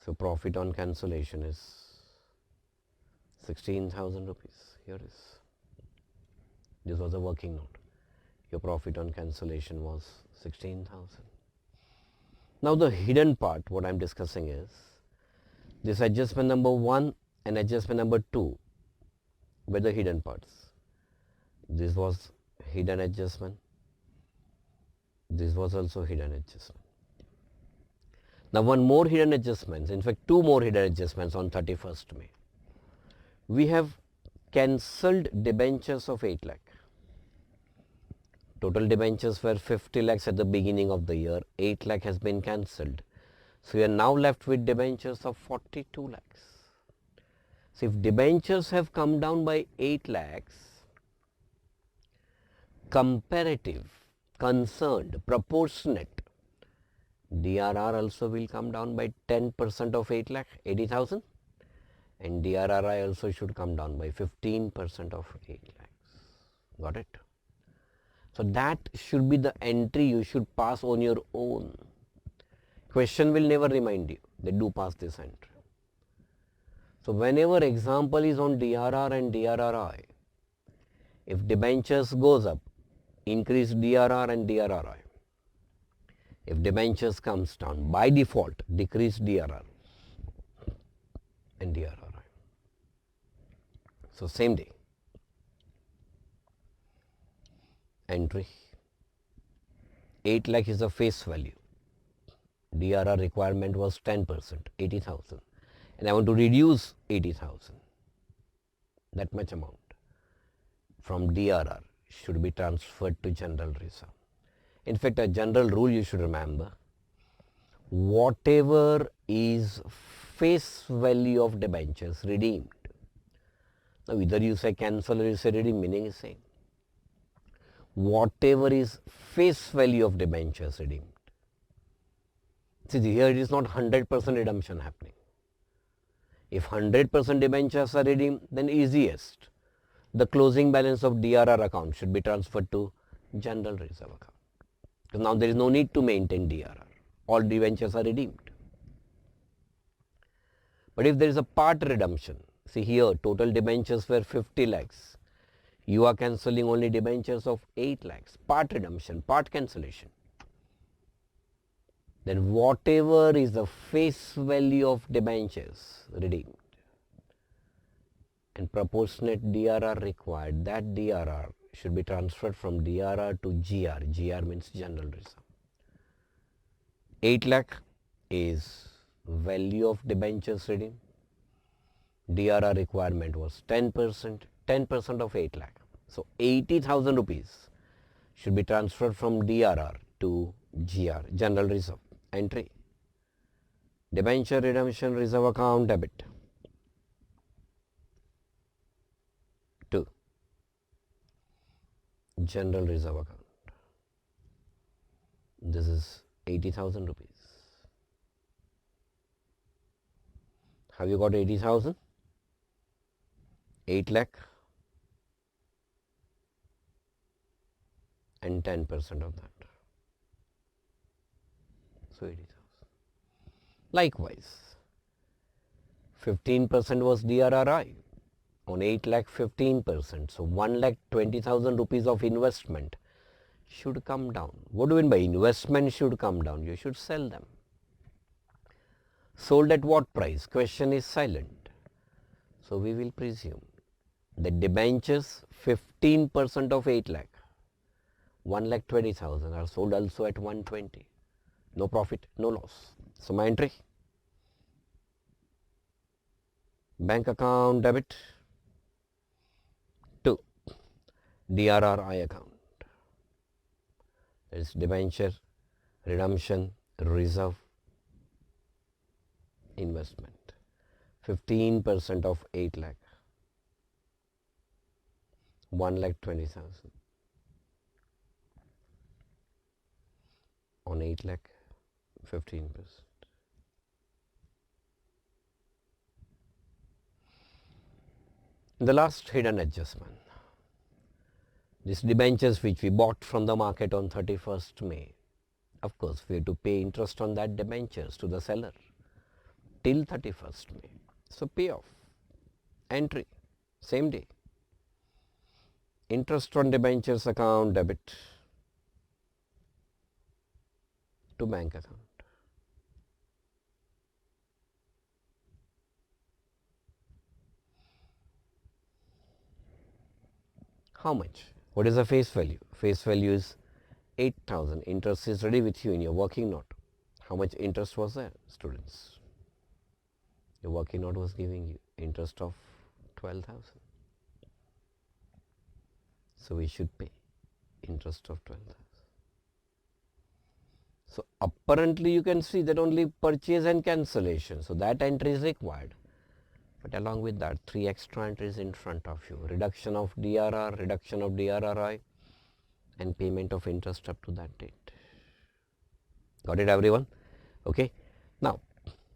So profit on cancellation is 16,000 rupees. Here is. This was a working note. Your profit on cancellation was 16,000. Now the hidden part, what I am discussing is this adjustment number 1 and adjustment number 2 were the hidden parts. This was hidden adjustment. This was also hidden adjustment. Now one more hidden adjustments, in fact 2 more hidden adjustments on 31st May. We have cancelled debentures of 8 lakh. Total debentures were 50 lakhs at the beginning of the year. 8 lakh has been cancelled. So we are now left with debentures of 42 lakhs. So if debentures have come down by 8 lakhs, comparative, concerned, proportionate, DRR also will come down by 10% of 8 lakh, 80,000, and DRRI also should come down by 15% of 8 lakhs. Got it? So that should be the entry you should pass on your own. Question will never remind you. They do pass this entry. So whenever example is on DRR and DRRI, if debentures goes up, increase DRR and DRRI. If debentures comes down, by default, decrease DRR and DRRI. So same day. Entry. 8 lakh is the face value. DRR requirement was 10%, 80,000. And I want to reduce 80,000. That much amount from DRR should be transferred to general reserve. In fact, a general rule you should remember, whatever is face value of debentures redeemed. Now either you say cancel or you say redeem, meaning is same. Whatever is face value of debentures redeemed. See, here it is not 100% redemption happening. If 100% debentures are redeemed, then easiest, the closing balance of DRR account should be transferred to general reserve account. Because now there is no need to maintain DRR. All debentures are redeemed. But if there is a part redemption, see here total debentures were 50 lakhs. You are cancelling only debentures of 8 lakhs, part redemption, part cancellation. Then whatever is the face value of debentures redeemed and proportionate DRR required, that DRR should be transferred from DRR to GR. GR means general reserve. 8 lakh is value of debentures redeemed. DRR requirement was 10%, 10% of 8 lakh. So 80,000 rupees should be transferred from DRR to GR, general reserve. Entry. Debenture redemption reserve account debit. 2. General reserve account. This is 80,000 rupees. Have you got 80,000? 8 lakh and 10% of that. So 80,000. Likewise, 15% was DRRI. On 8 lakh 15%. So 1 lakh 20,000 rupees of investment should come down. What do you mean by investment should come down? You should sell them. Sold at what price? Question is silent. So we will presume the debentures 15% of 8 lakh, 1 lakh 20,000 are sold also at 120. No profit, no loss. So my entry. Bank account debit. 2. DRRI account. That is debenture, redemption, reserve, investment. 15% of 8 lakh. 1 lakh 20,000. On 8 lakh, 15%. The last hidden adjustment. These debentures which we bought from the market on 31st May, of course we have to pay interest on that debentures to the seller till 31st May. So pay off. Entry, same day. Interest on debentures account debit to bank account. How much? What is the face value? Face value is 8,000. Interest is ready with you in your working note. How much interest was there, students? Your working note was giving you interest of 12,000. So we should pay interest of 12,000. So apparently you can see that only purchase and cancellation. So that entry is required. But along with that, 3 extra entries in front of you. Reduction of DRR, reduction of DRRI, and payment of interest up to that date. Got it, everyone? Okay. Now,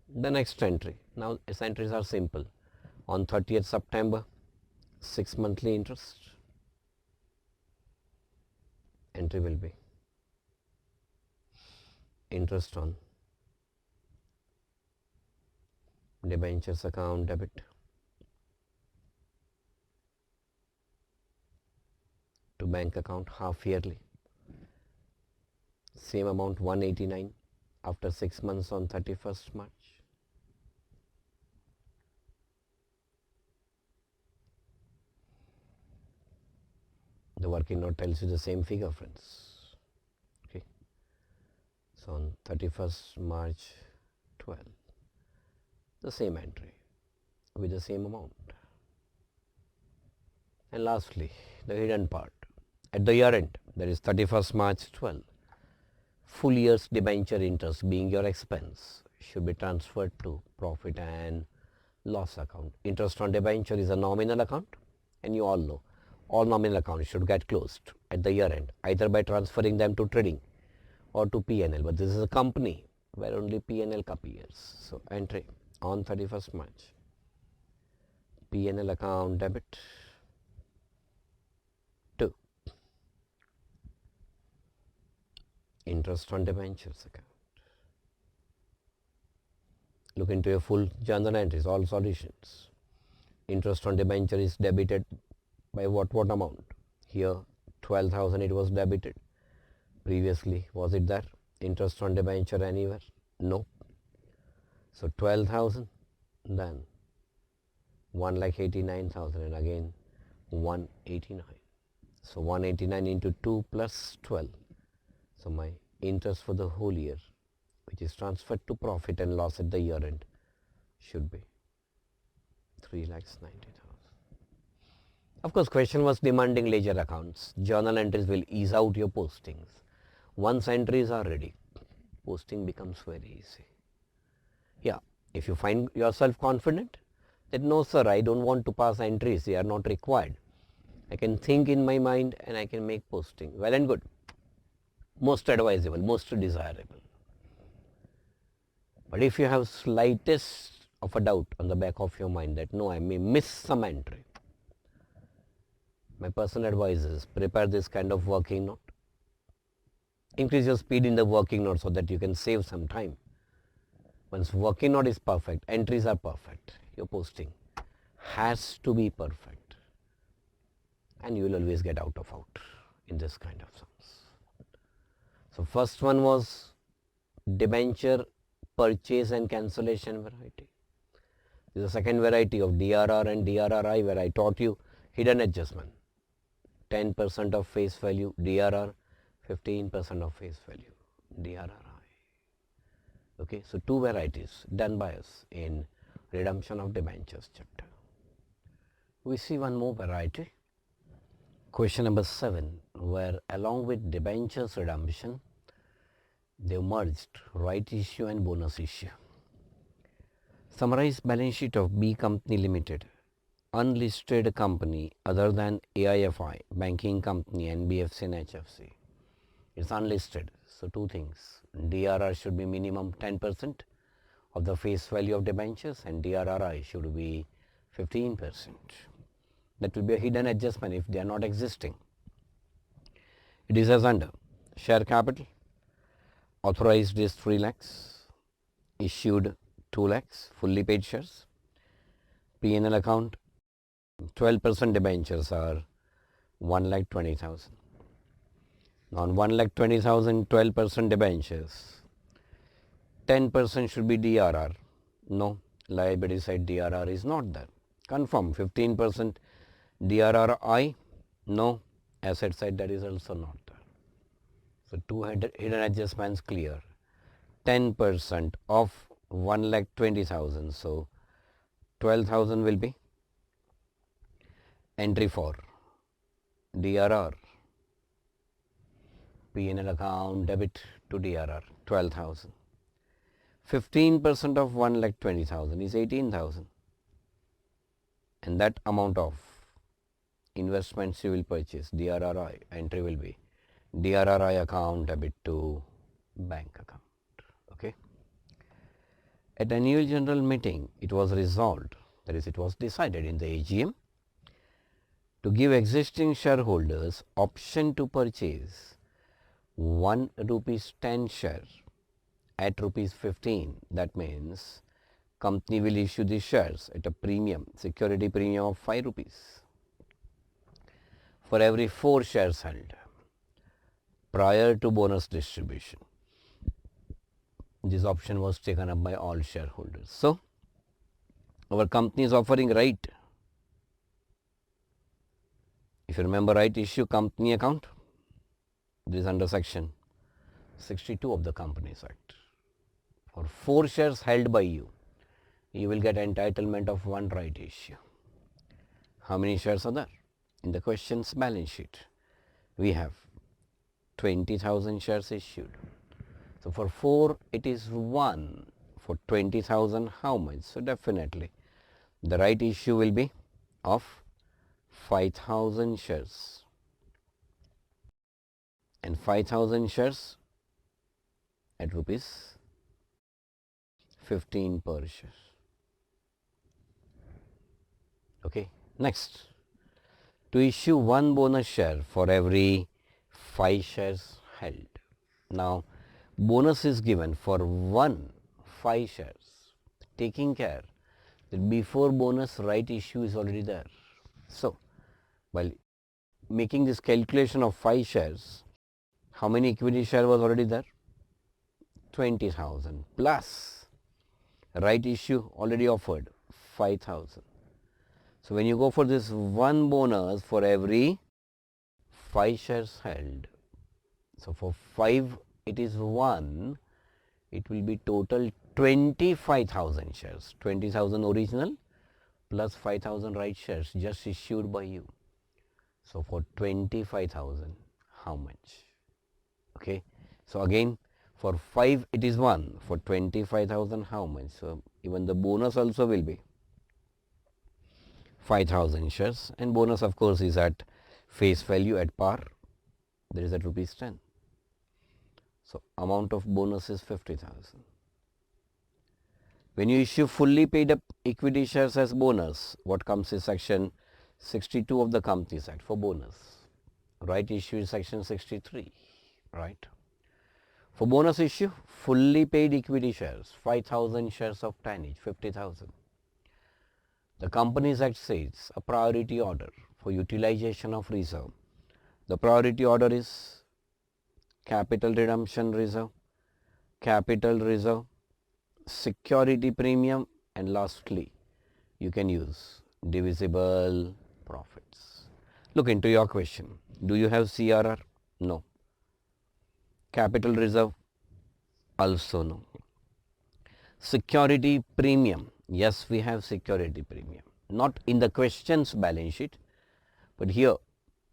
the next entry. Now, these entries are simple. On 30th September, 6 monthly interest. Entry will be interest on debentures account debit to bank account half yearly. Same amount 189 after 6 months on 31st March. The working note tells you the same figure, friends. Okay. So on 31st March 12, the same entry with the same amount. And lastly, the hidden part. At the year end, that is 31st March 12, full year's debenture interest being your expense should be transferred to profit and loss account. Interest on debenture is a nominal account, and you all know all nominal accounts should get closed at the year end, either by transferring them to trading or to P&L. But this is a company where only P&L appears. So entry on 31st March. P&L account debit to interest on debentures account. Look into your full journal entries, all solutions. Interest on debenture is debited By what amount? Here 12,000 it was debited. Previously, was it there? Interest on debenture anywhere? No. So 12,000, then 1,89,000 and again 189. So 189 into 2 plus 12. So my interest for the whole year, which is transferred to profit and loss at the year end, should be 3,90,000. Of course, question was demanding ledger accounts. Journal entries will ease out your postings. Once entries are ready, posting becomes very easy. Yeah, if you find yourself confident that no sir, I don't want to pass entries, they are not required. I can think in my mind and I can make posting. Well and good. Most advisable, most desirable. But if you have slightest of a doubt on the back of your mind that no, I may miss some entry, my personal advice is prepare this kind of working note. Increase your speed in the working note so that you can save some time. Once working note is perfect, entries are perfect, your posting has to be perfect. And you will always get out in this kind of sums. So first one was debenture purchase and cancellation variety. This is the second variety of DRR and DRRI, where I taught you hidden adjustment. 10% of face value DRR, 15% of face value DRRI. Okay, so two varieties done by us in redemption of debentures chapter. We see one more variety. Question number 7, where along with debentures redemption, they merged right issue and bonus issue. Summarize balance sheet of B Company Limited, unlisted company other than AIFI, banking company, NBFC and HFC. It's unlisted. So two things. DRR should be minimum 10% of the face value of debentures and DRRI should be 15%. That will be a hidden adjustment if they are not existing. It is as under: share capital authorized is 3 lakhs, issued 2 lakhs, fully paid shares. P&L account, 12% debentures are 1,20,000. On 1,20,000, 12% debentures, 10% should be DRR. No, liability side DRR is not there. Confirm. 15% DRRI. No, asset side that is also not there. So two hidden adjustments clear. 10% of 1,20,000. So 12,000 will be entry for DRR. P&L account debit to DRR 12,000. 15% of 1,20,000 is 18,000. And that amount of investments you will purchase, DRRI, entry will be DRRI account debit to bank account. Okay. At annual general meeting, it was resolved, that is, it was decided in the AGM, to give existing shareholders option to purchase 1 rupees 10 share at rupees 15. That means company will issue the shares at a premium, security premium of 5 rupees for every 4 shares held prior to bonus distribution. This option was taken up by all shareholders. So our company is offering right. If you remember, right issue company account, this is under section 62 of the Companies Act. For 4 shares held by you, you will get entitlement of 1 right issue. How many shares are there? In the question's balance sheet, we have 20,000 shares issued. So for 4 it is 1. For 20,000 how much? So definitely the right issue will be of 5,000 shares. And 5,000 shares at rupees 15 per share. Okay. Next, to issue 1 bonus share for every 5 shares held. Now, bonus is given for 5 shares, taking care that before bonus right issue is already there. So, While making this calculation of 5 shares, how many equity share was already there? 20,000 plus right issue already offered 5,000. So when you go for this one bonus for every 5 shares held, so for 5 it is 1, it will be total 25,000 shares, 20,000 original plus 5,000 right shares just issued by you. So for 25,000, how much? Okay, so again for 5 it is 1, for 25,000 how much? So even the bonus also will be 5,000 shares, and bonus of course is at face value at par, there is at rupees 10. So amount of bonus is 50,000. When you issue fully paid up equity shares as bonus, what comes is section 62 of the Companies Act for bonus. Right issue is section 63, right? For bonus issue, fully paid equity shares, 5,000 shares of tonnage, 50,000. The Companies Act says a priority order for utilization of reserve. The priority order is capital redemption reserve, capital reserve, security premium, and lastly you can use divisible profits. Look into your question. Do you have CRR? No. Capital reserve? Also no. Security premium? Yes, we have security premium. Not in the question's balance sheet, but here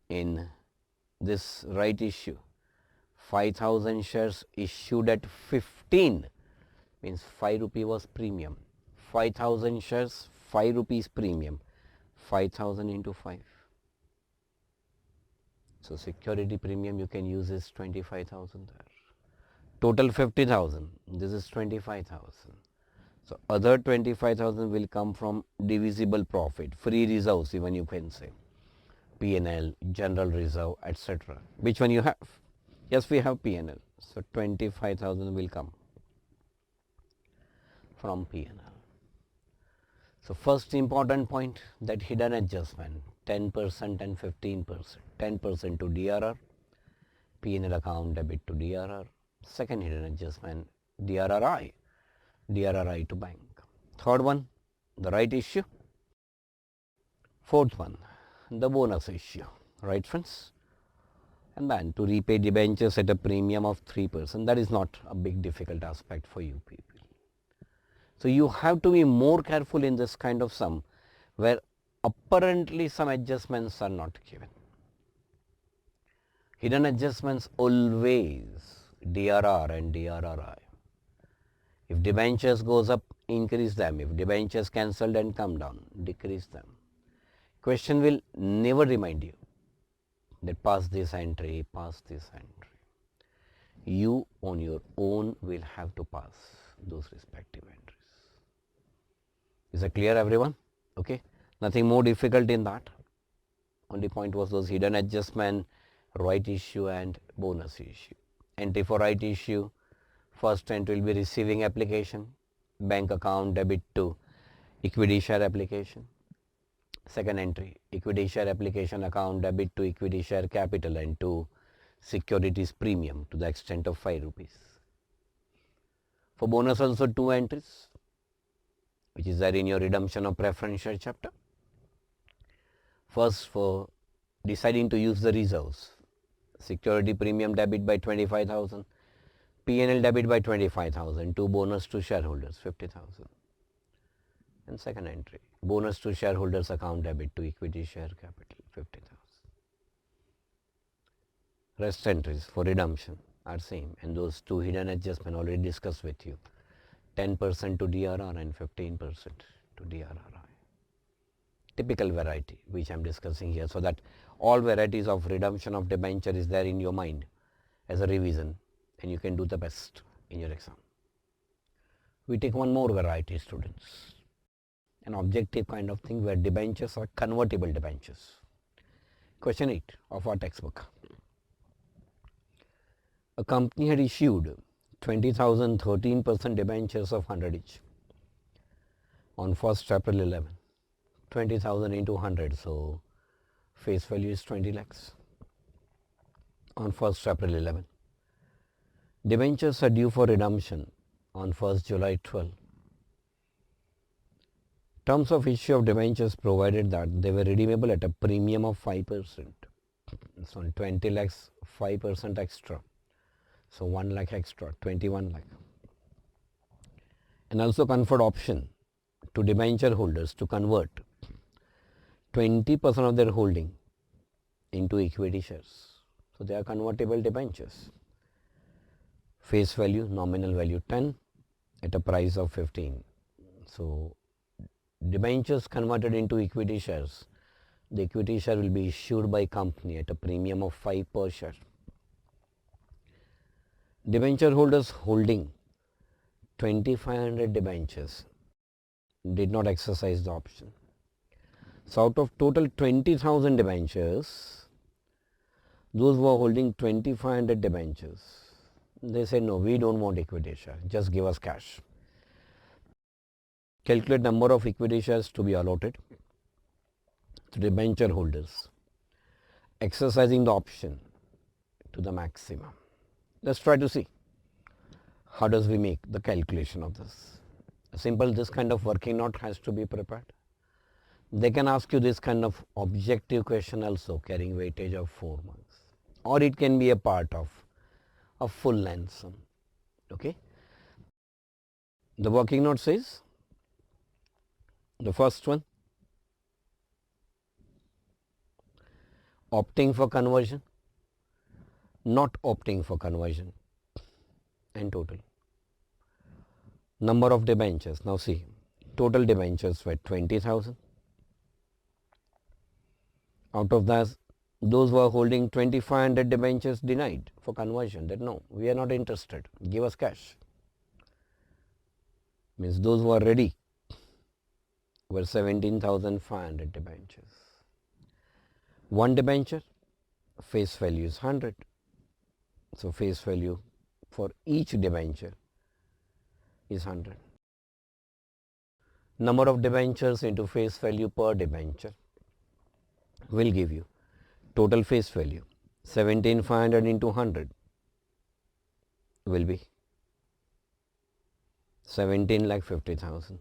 in this right issue, 5,000 shares issued at 15 means 5 rupee was premium. 5,000 shares, 5 rupees premium. 5,000 into 5. So security premium you can use is 25,000 there. Total 50,000. This is 25,000. So other 25,000 will come from divisible profit, free reserves even you can say, P&L, general reserve, etc. Which one you have? Yes, we have P&L. So 25,000 will come from P&L. So first important point, that hidden adjustment, 10% and 15%. 10% to DRR, P&L account debit to DRR. Second hidden adjustment, DRRI, DRRI to bank. Third one, the right issue. Fourth one, the bonus issue, right friends? And then to repay debentures at a premium of 3%, that is not a big difficult aspect for you people. So you have to be more careful in this kind of sum where apparently some adjustments are not given. Hidden adjustments always DRR and DRRI. If debentures goes up, increase them. If debentures cancelled and come down, decrease them. Question will never remind you that pass this entry, pass this entry. You on your own will have to pass those respective entries. Is that clear everyone? Okay. Nothing more difficult in that. Only point was those hidden adjustment, right issue and bonus issue. Entry for right issue, first entry will be receiving application, bank account debit to equity share application. Second entry, equity share application account debit to equity share capital and to securities premium to the extent of 5 rupees. For bonus also 2 entries, which is there in your redemption of preference share chapter. First, for deciding to use the reserves, security premium debit by 25,000, P&L debit by 25,000, 2 bonus to shareholders 50,000. And second entry, bonus to shareholders account debit to equity share capital 50,000. Rest entries for redemption are same, and those 2 hidden adjustment already discussed with you, 10% to DRR and 15% to DRRI. Typical variety which I am discussing here, so that all varieties of redemption of debenture is there in your mind as a revision, and you can do the best in your exam. We take one more variety, students, an objective kind of thing where debentures are convertible debentures. Question 8 of our textbook. A company had issued 20,000 13% debentures of 100 each on 1st April 11. 20,000 into 100, so face value is 20 lakhs on 1st April 11. Debentures are due for redemption on 1st July 12. Terms of issue of debentures provided that they were redeemable at a premium of 5%. So on 20 lakhs, 5% extra. So 1 lakh extra, 21 lakh. And also conferred option to debenture holders to convert 20% of their holding into equity shares. So they are convertible debentures. Face value, nominal value 10 at a price of 15. So debentures converted into equity shares. The equity share will be issued by company at a premium of 5 per share. Debenture holders holding 2500 debentures did not exercise the option. So out of total 20,000 debentures, those who are holding 2500 debentures, they said no, we don't want equity share, just give us cash. Calculate number of equity shares to be allotted to debenture holders, exercising the option to the maximum. Let's try to see how does we make the calculation of this. Simple, this kind of working note has to be prepared. They can ask you this kind of objective question also carrying weightage of 4 marks, or it can be a part of a full length sum. Okay. The working note says, the first one, opting for conversion, not opting for conversion, and total. Number of debentures. Now see, total debentures were 20,000. Out of that, those who are holding 2500 debentures denied for conversion, that no, we are not interested, give us cash. Means those who are ready were 17,500 debentures. One debenture, face value is 100. So face value for each debenture is 100. Number of debentures into face value per debenture will give you total face value. 17,500 into 100 will be 17,50,000.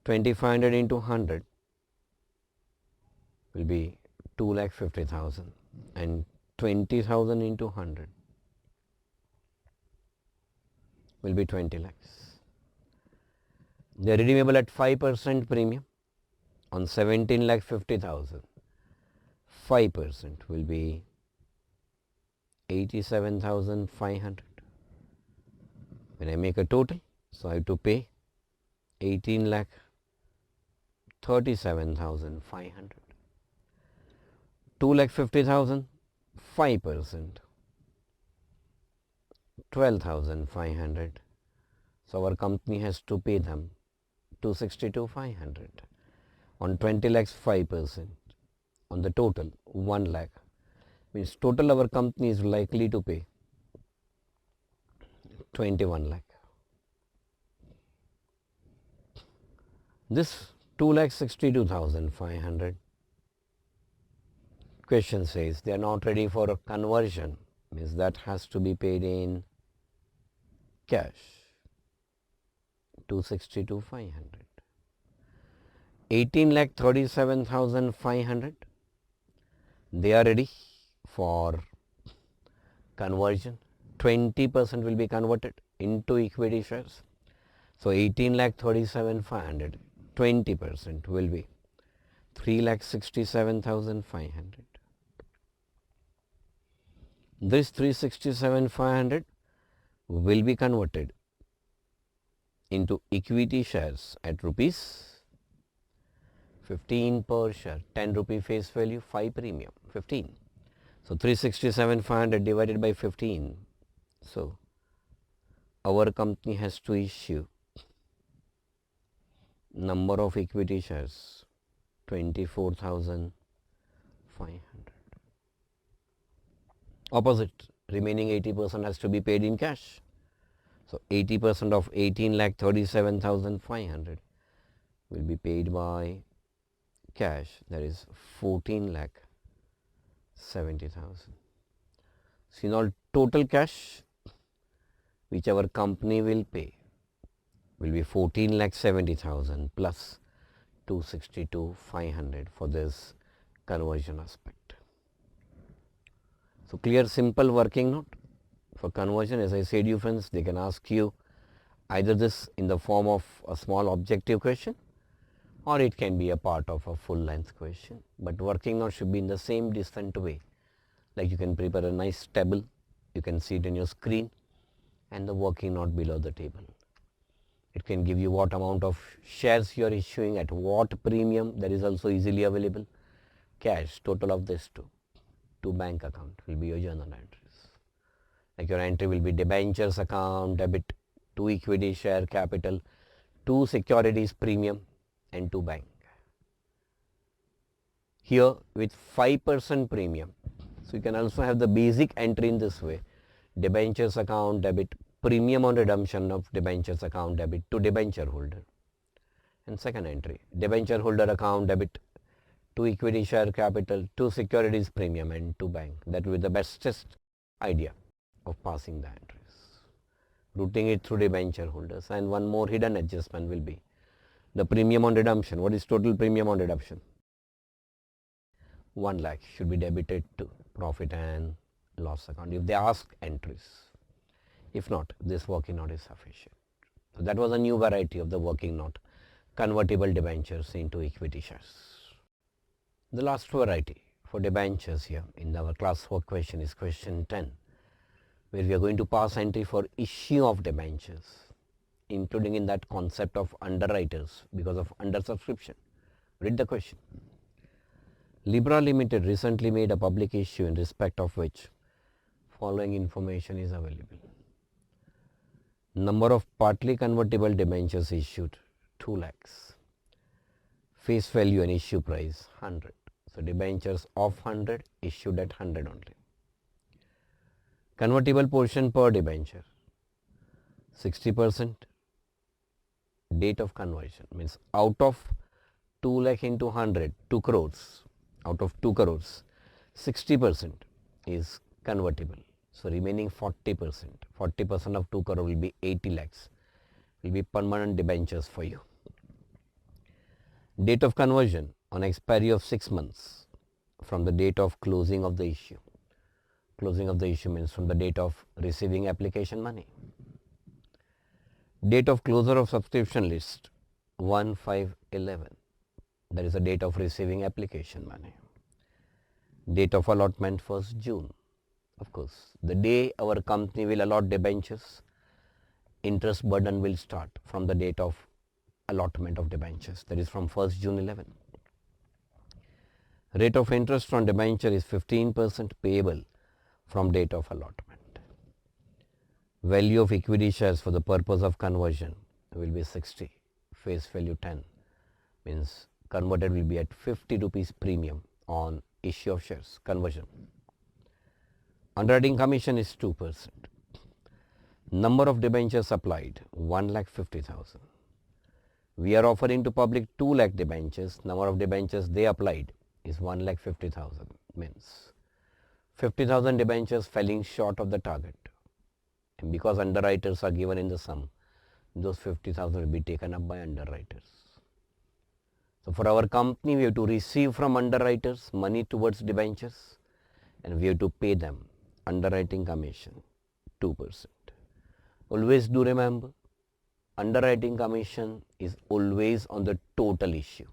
2,500 into 100 will be 2,50,000, and 20,000 into 100 will be 20 lakhs. They are redeemable at 5% premium on 17,50,000. 5% will be 87,500. When I make a total, so I have to pay 18,37,500. 2,50,000, 5%, 12,500. So our company has to pay them 262,500. On 20 lakhs, 5%. On the total, 1 lakh. Means total our company is likely to pay 21 lakh. This 2,62,500. Question says they are not ready for a conversion, means that has to be paid in cash. 262,500. 18,37,500. They are ready for conversion. 20% will be converted into equity shares. So 18,37,500. 20% will be 3,67,500. This 367,500 will be converted into equity shares at rupees 15 per share. 10 rupee face value, 5 premium, 15. So 367,500 divided by 15. So our company has to issue number of equity shares 24,500. Opposite, remaining 80% has to be paid in cash. So 80% of 18,37,500 will be paid by cash, that is 14 lakh 70,000. So in all, total cash which our company will pay will be 14 lakh 70,000 plus 262,500 for this conversion aspect. So clear, simple working note for conversion. As I said you friends, they can ask you either this in the form of a small objective question or it can be a part of a full length question, but working note should be in the same decent way. Like you can prepare a nice table, you can see it in your screen and the working note below the table. It can give you what amount of shares you are issuing at what premium, that is also easily available. Cash, total of this to bank account will be your journal entries. Like your entry will be debentures account, debit to equity share capital, to securities premium and to bank. Here with 5% premium, so you can also have the basic entry in this way: debentures account debit, premium on redemption of debentures account debit to debenture holder. And second entry, debenture holder account debit to equity share capital, to securities premium and to bank. That will be the bestest idea of passing the entries, routing it through debenture holders. And one more hidden adjustment will be the premium on redemption. What is total premium on redemption? 1 lakh should be debited to profit and loss account if they ask entries. If not, this working note is sufficient. So that was a new variety of the working note, convertible debentures into equity shares. The last variety for debentures here in our classwork question is question 10, where we are going to pass entry for issue of debentures, including in that concept of underwriters because of undersubscription. Read the question. Libra Limited recently made a public issue in respect of which following information is available. Number of partly convertible debentures issued 2 lakhs. Face value and issue price 100. So debentures of 100 issued at 100 only. Convertible portion per debenture 60%. Date of conversion means out of 2 lakh into 100, 2 crores. Out of 2 crores, 60% is convertible. So remaining 40% of 2 crore will be 80 lakhs, will be permanent debentures for you. Date of conversion on expiry of 6 months from the date of closing of the issue. Closing of the issue means from the date of receiving application money. Date of closure of subscription list 1/5/11. That is the date of receiving application money. Date of allotment 1st June. Of course, the day our company will allot debentures, interest burden will start from the date of allotment of debentures, that is from 1st June 11. Rate of interest on debenture is 15% payable from date of allotment. Value of equity shares for the purpose of conversion will be 60, face value 10, means converted will be at 50 rupees premium on issue of shares conversion. Underwriting commission is 2%. Number of debentures applied 1,50,000. We are offering to public 2 lakh debentures. Number of debentures they applied is 1,50,000, means 50,000 debentures falling short of the target. And because underwriters are given in the sum, those 50,000 will be taken up by underwriters. So for our company, we have to receive from underwriters money towards debentures and we have to pay them underwriting commission 2%. Always do remember, underwriting commission is always on the total issue.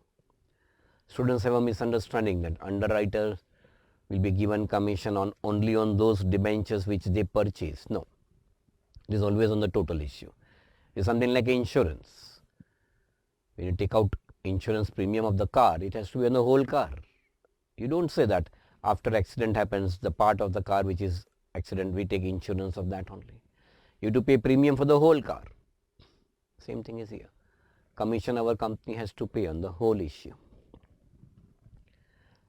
Students have a misunderstanding that underwriters will be given commission on only on those debentures which they purchase. No, it is always on the total issue. It is something like insurance. When you take out insurance premium of the car, it has to be on the whole car. You don't say that after accident happens, the part of the car which is accident, we take insurance of that only. You have to pay premium for the whole car. Same thing is here. Commission our company has to pay on the whole issue.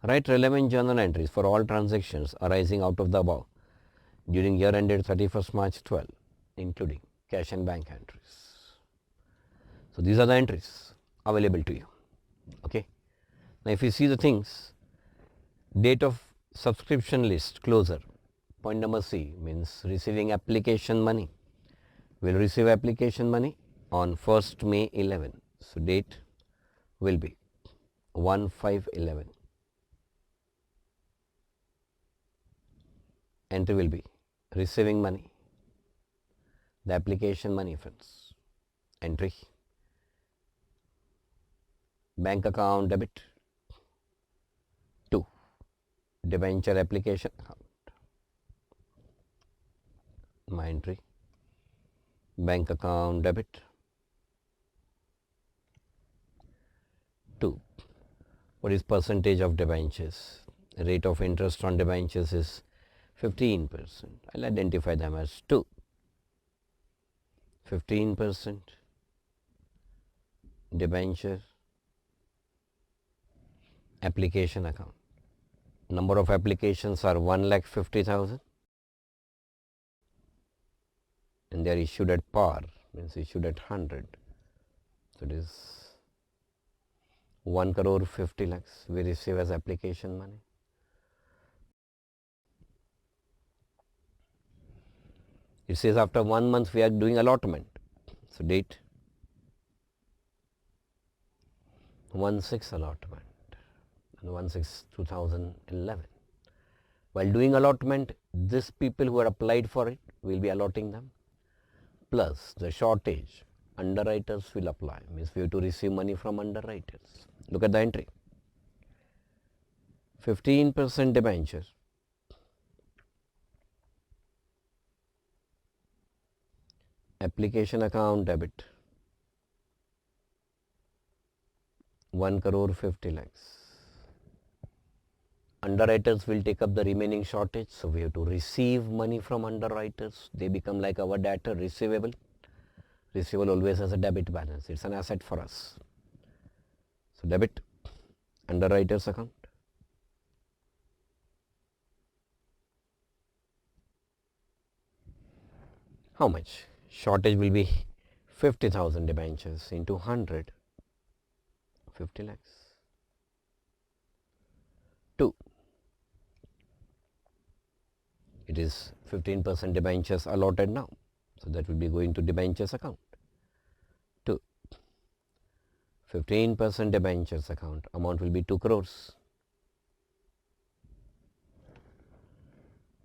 Write relevant journal entries for all transactions arising out of the above during year ended 31st March 12, including cash and bank entries. So these are the entries available to you. Okay. Now if you see the things, date of subscription list closure, point number C means receiving application money. Will receive application money on 1st May 11. So date will be 1/5/11. Entry will be receiving money, the application money friends. Entry, bank account debit. 2, debenture application account. My entry, bank account debit. 2, what is percentage of debentures? Rate of interest on debentures is 15%. I'll identify them as 2. 15% debenture application account. Number of applications are 1,50,000 and they are issued at par, means issued at 100. So it is 1 crore 50 lakhs we receive as application money. It says after 1 month we are doing allotment. So date 1/6 allotment and 1/6/2011. While doing allotment, these people who are applied for it will be allotting them, plus the shortage underwriters will apply, means we have to receive money from underwriters. Look at the entry, 15% debenture, application account debit, 1 crore 50 lakhs. Underwriters will take up the remaining shortage, so we have to receive money from underwriters. They become like our debtor, receivable. Receivable always has a debit balance. It's an asset for us. So debit, underwriters account. How much? Shortage will be 50,000 debentures into 100, 50 lakhs. 2, it is 15% debentures allotted now. So that will be going to debentures account. 2, 15% debentures account, amount will be 2 crores.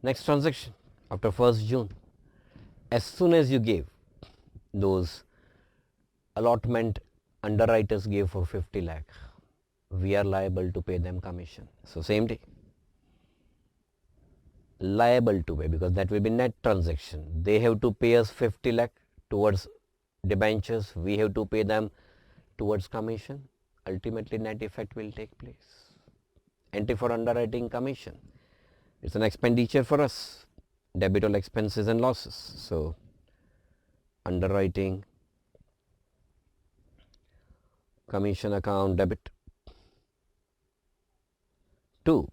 Next transaction after 1st June. As soon as you gave those allotment, underwriters gave for 50 lakh, we are liable to pay them commission. So same day, liable to pay, because that will be net transaction. They have to pay us 50 lakh towards debentures, we have to pay them towards commission. Ultimately net effect will take place. Entry for underwriting commission, it's an expenditure for us, debit all expenses and losses. So underwriting commission account debit. 2,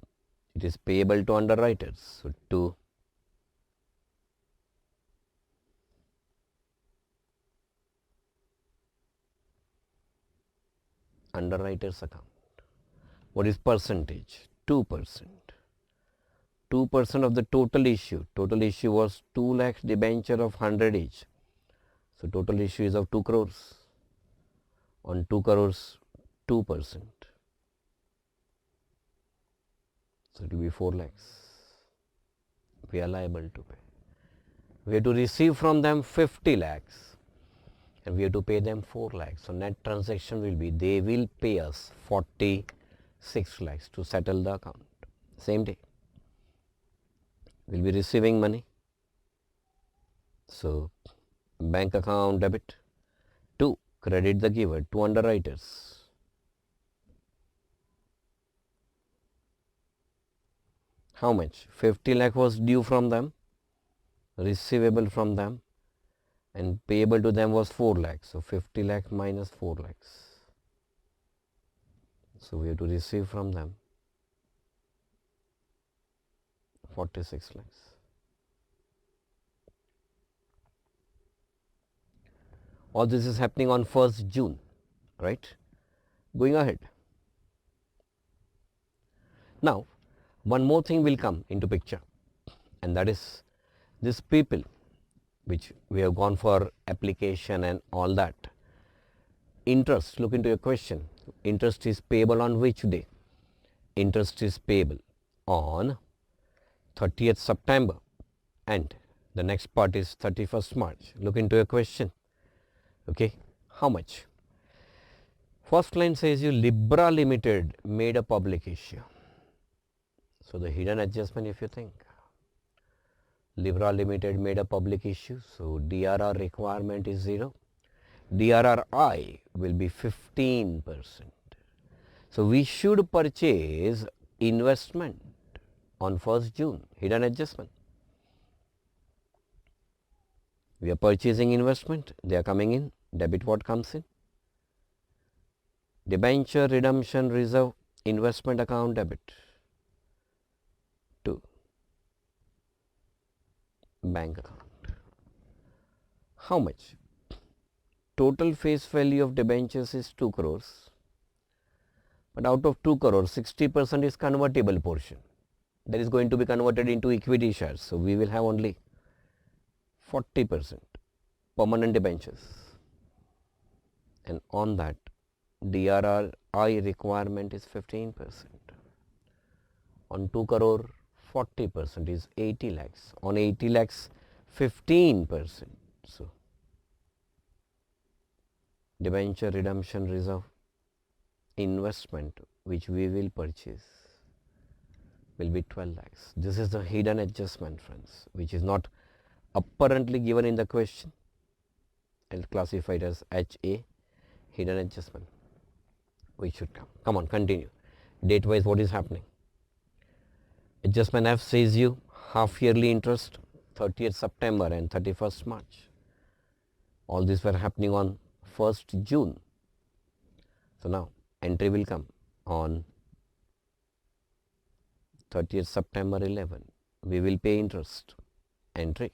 it is payable to underwriters. So 2, underwriters account. What is percentage? 2%. 2% of the total issue. Total issue was 2 lakhs debenture of 100 each. So total issue is of 2 crores. On 2 crores, 2%. So it will be 4 lakhs. We are liable to pay. We have to receive from them 50 lakhs and we have to pay them 4 lakhs. So net transaction will be, they will pay us 46 lakhs to settle the account. Same day, we will be receiving money. So bank account debit. 2, credit the giver to underwriters. How much? 50 lakh was due from them, receivable from them, and payable to them was 4 lakhs. So 50 lakh minus 4 lakhs. So we have to receive from them 46 lakhs. All this is happening on 1st June, right? Going ahead, Now, one more thing will come into picture, and that is this people which we have gone for application and all that. Interest, look into your question. Interest is payable on which day? Interest is payable on 30th September and the next part is 31st March. Look into your question. Okay, how much? First line says you Libra Limited made a public issue. So the hidden adjustment, if you think, Libra Limited made a public issue, so DRR requirement is 0. DRRI will be 15%. So we should purchase investment on 1st June, hidden adjustment. We are purchasing investment, they are coming in, debit what comes in? Debenture redemption reserve investment account debit to bank account. How much? Total face value of debentures is 2 crores. But out of 2 crores, 60% is convertible portion. That is going to be converted into equity shares. So we will have only 40% permanent debentures. And on that, DRRI requirement is 15%. On 2 crore, 40% is 80 lakhs. On 80 lakhs, 15%. So debenture redemption reserve investment which we will purchase will be 12 lakhs. This is the hidden adjustment, friends, which is not apparently given in the question. I'll classify it as HA, hidden adjustment, which should come. Come on, continue. Date wise, what is happening? Adjustment F says you half yearly interest 30th September and 31st March. All these were happening on 1st June. So now entry will come on 30th September 11. We will pay interest. Entry.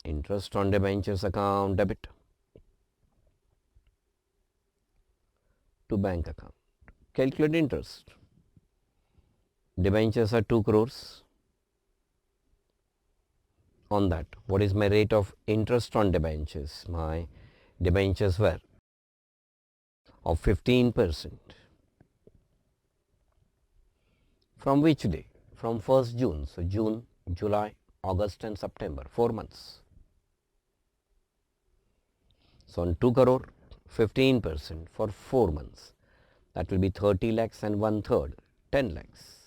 Interest on debentures account debit to bank account. Calculate interest. Debentures are 2 crores. On that, what is my rate of interest on debentures? My debentures were of 15%. From which day? From 1st June. So June, July, August and September, 4 months. So on 2 crore, 15% for 4 months. That will be 30 lakhs and 1/3, 10 lakhs.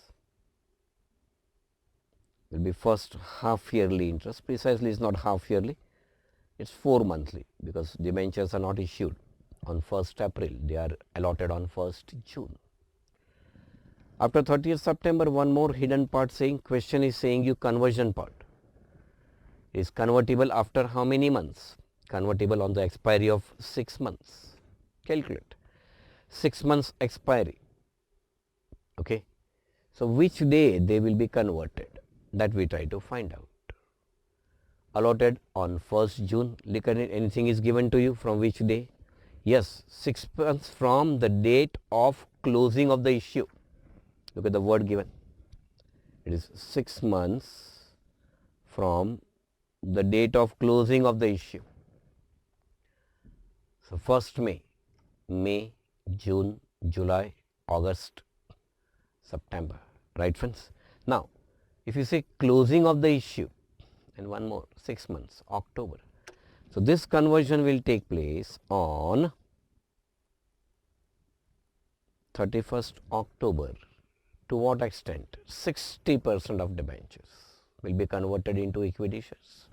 Will be first half yearly interest. Precisely is not half yearly, it's 4 monthly because debentures are not issued on 1st April, they are allotted on 1st June. After 30th September, one more hidden part saying, question is saying you conversion part. Is convertible after how many months? Convertible on the expiry of 6 months. Calculate. 6 months expiry. Okay. So which day they will be converted? That we try to find out. Allotted on 1st June. Look at it, anything is given to you from which day? Yes, 6 months from the date of closing of the issue. Look at the word given. It is 6 months from the date of closing of the issue. So 1st May, June, July, August, September. Right, friends? Now, if you say closing of the issue, and one more, 6 months, October. So this conversion will take place on 31st October. To what extent? 60% of debentures will be converted into equity shares.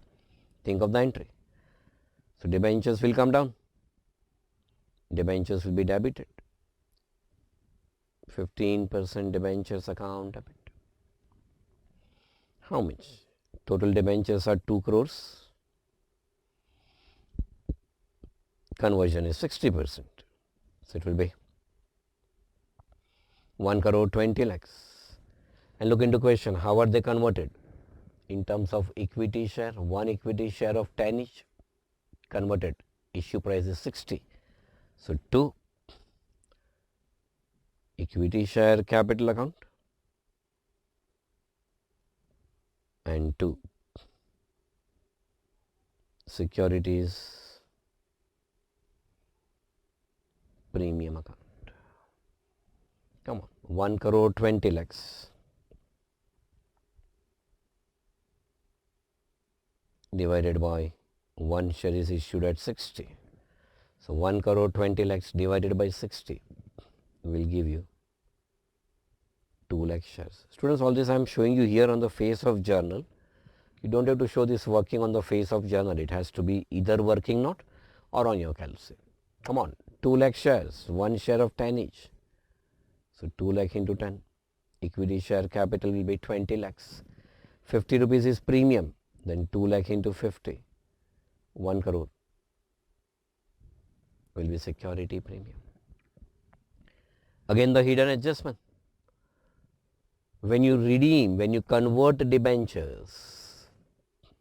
Think of the entry. So debentures will come down. Debentures will be debited. 15% debentures account debit. How much? Total debentures are 2 crores. Conversion is 60%. So it will be 1 crore 20 lakhs. And look into question, how are they converted? In terms of equity share, 1 equity share of 10 each converted. Issue price is 60. So 2 equity share capital account, and 2 securities premium account. Come on, 1 crore 20 lakhs divided by 1 share is issued at 60. So 1 crore 20 lakhs divided by 60 will give you 2 lakh shares. Students, all this I am showing you here on the face of journal. You don't have to show this working on the face of journal. It has to be either working note or on your calculator. Come on, 2 lakh shares, 1 share of 10 each. So 2 lakh into 10. Equity share capital will be 20 lakhs. 50 rupees is premium. Then 2 lakh into 50. 1 crore will be security premium. Again the hidden adjustment. When you redeem, when you convert debentures,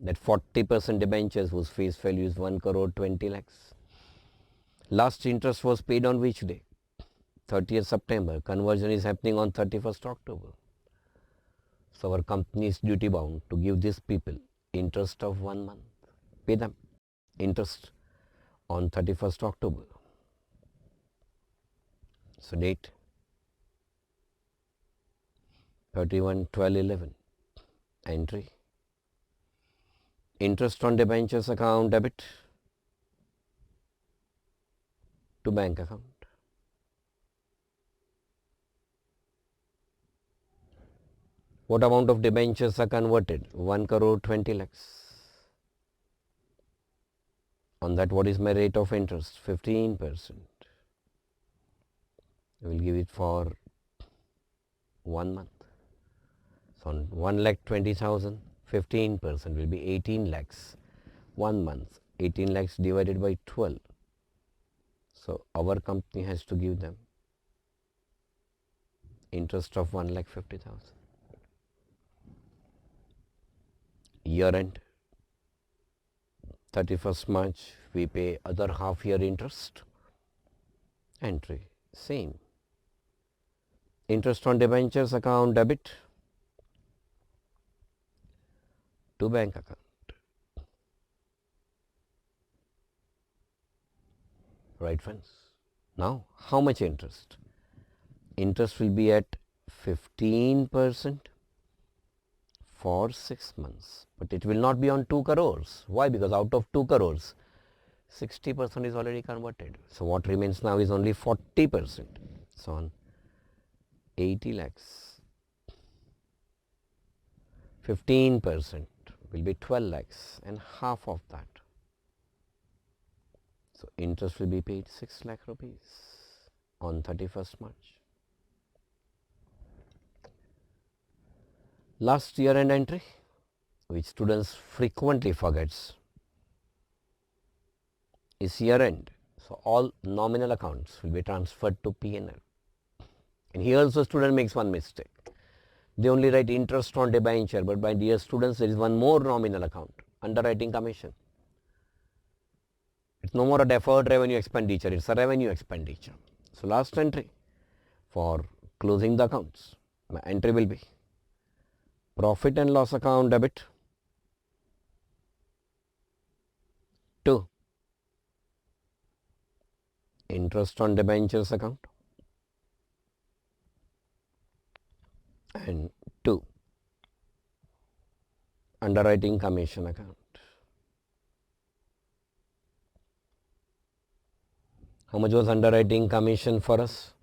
that 40% debentures whose face value is 1 crore 20 lakhs. Last interest was paid on which day? 30th September. Conversion is happening on 31st October. So our company is duty bound to give these people interest of 1 month. Pay them interest on 31st October. So date 31/12/11. Entry. Interest on debentures account debit to bank account. What amount of debentures are converted? 1 crore 20 lakhs. On that, what is my rate of interest? 15%. I will give it for 1 month. So on 1,20,000, 15% will be 18 lakhs. 1 month, 18 lakhs divided by 12. So our company has to give them interest of 1,50,000. Year end, 31st March, we pay other half year interest. Entry, same. Interest on debentures account debit to bank account. Right, friends? Now, how much interest? Interest will be at 15% for 6 months, but it will not be on 2 crores. Why? Because out of 2 crores, 60% is already converted. So what remains now is only 40%. So on 80 lakhs, 15% will be 12 lakhs and half of that. So interest will be paid 6 lakh rupees on 31st March. Last year end entry, which students frequently forgets, is year end. So all nominal accounts will be transferred to P&L. And here also student makes one mistake. They only write interest on debenture, but my dear students, there is one more nominal account, underwriting commission. It's no more a deferred revenue expenditure, it's a revenue expenditure. So last entry for closing the accounts, my entry will be profit and loss account debit to interest on debentures account and to underwriting commission account. How much was underwriting commission for us?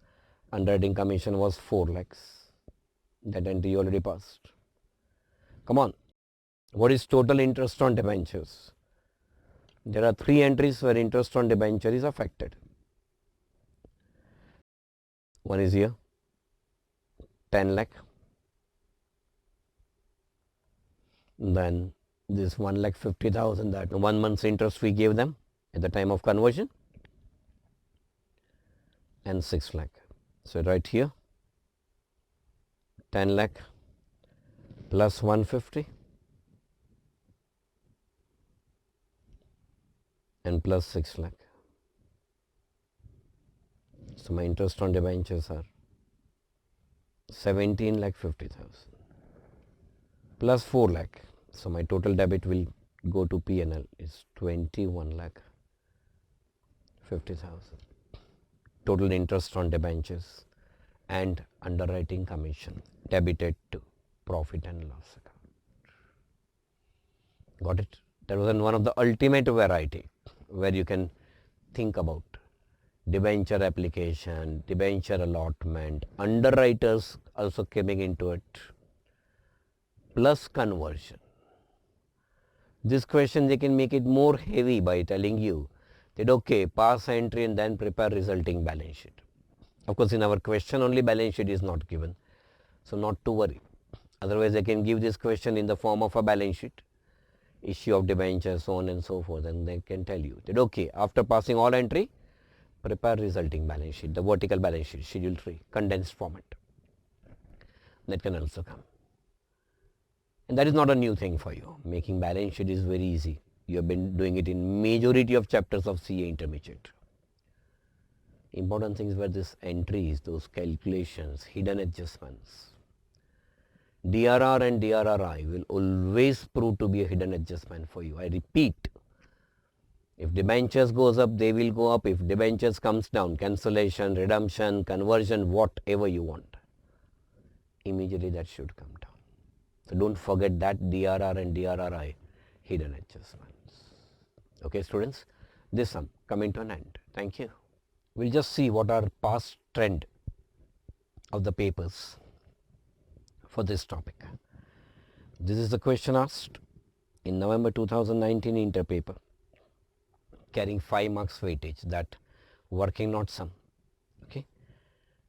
Underwriting commission was 4 lakhs. That entry already passed. Come on. What is total interest on debentures? There are 3 entries where interest on debenture is affected. One is here, 10 lakh. Then this 1,50,000, that 1 month's interest we gave them at the time of conversion, and 6 lakh. So right here, 10 lakh plus 150 and plus 6 lakh. So my interest on debentures are 17 lakh 50,000 plus 4 lakh. So my total debit will go to P&L is 21 lakh 50,000. Total interest on debentures and underwriting commission debited to profit and loss account. Got it? That was one of the ultimate variety where you can think about debenture application, debenture allotment, underwriters also coming into it, plus conversion. This question they can make it more heavy by telling you that okay, pass entry and then prepare resulting balance sheet. Of course, in our question only balance sheet is not given, so not to worry. Otherwise, I can give this question in the form of a balance sheet, issue of debentures, so on and so forth, and they can tell you that okay, after passing all entry, prepare resulting balance sheet, the vertical balance sheet, schedule 3, condensed format. That can also come. And that is not a new thing for you. Making balance sheet is very easy. You have been doing it in majority of chapters of CA intermediate. Important things were these entries, those calculations, hidden adjustments. DRR and DRRI will always prove to be a hidden adjustment for you. I repeat, if debentures goes up, they will go up. If debentures comes down, cancellation, redemption, conversion, whatever you want, immediately that should come down. So don't forget that DRR and DRRI hidden adjustments. Okay, students, this sum coming to an end. Thank you. We'll just see what are past trend of the papers for this topic. This is the question asked in November 2019 inter paper, carrying 5 marks weightage, that working not sum. Okay,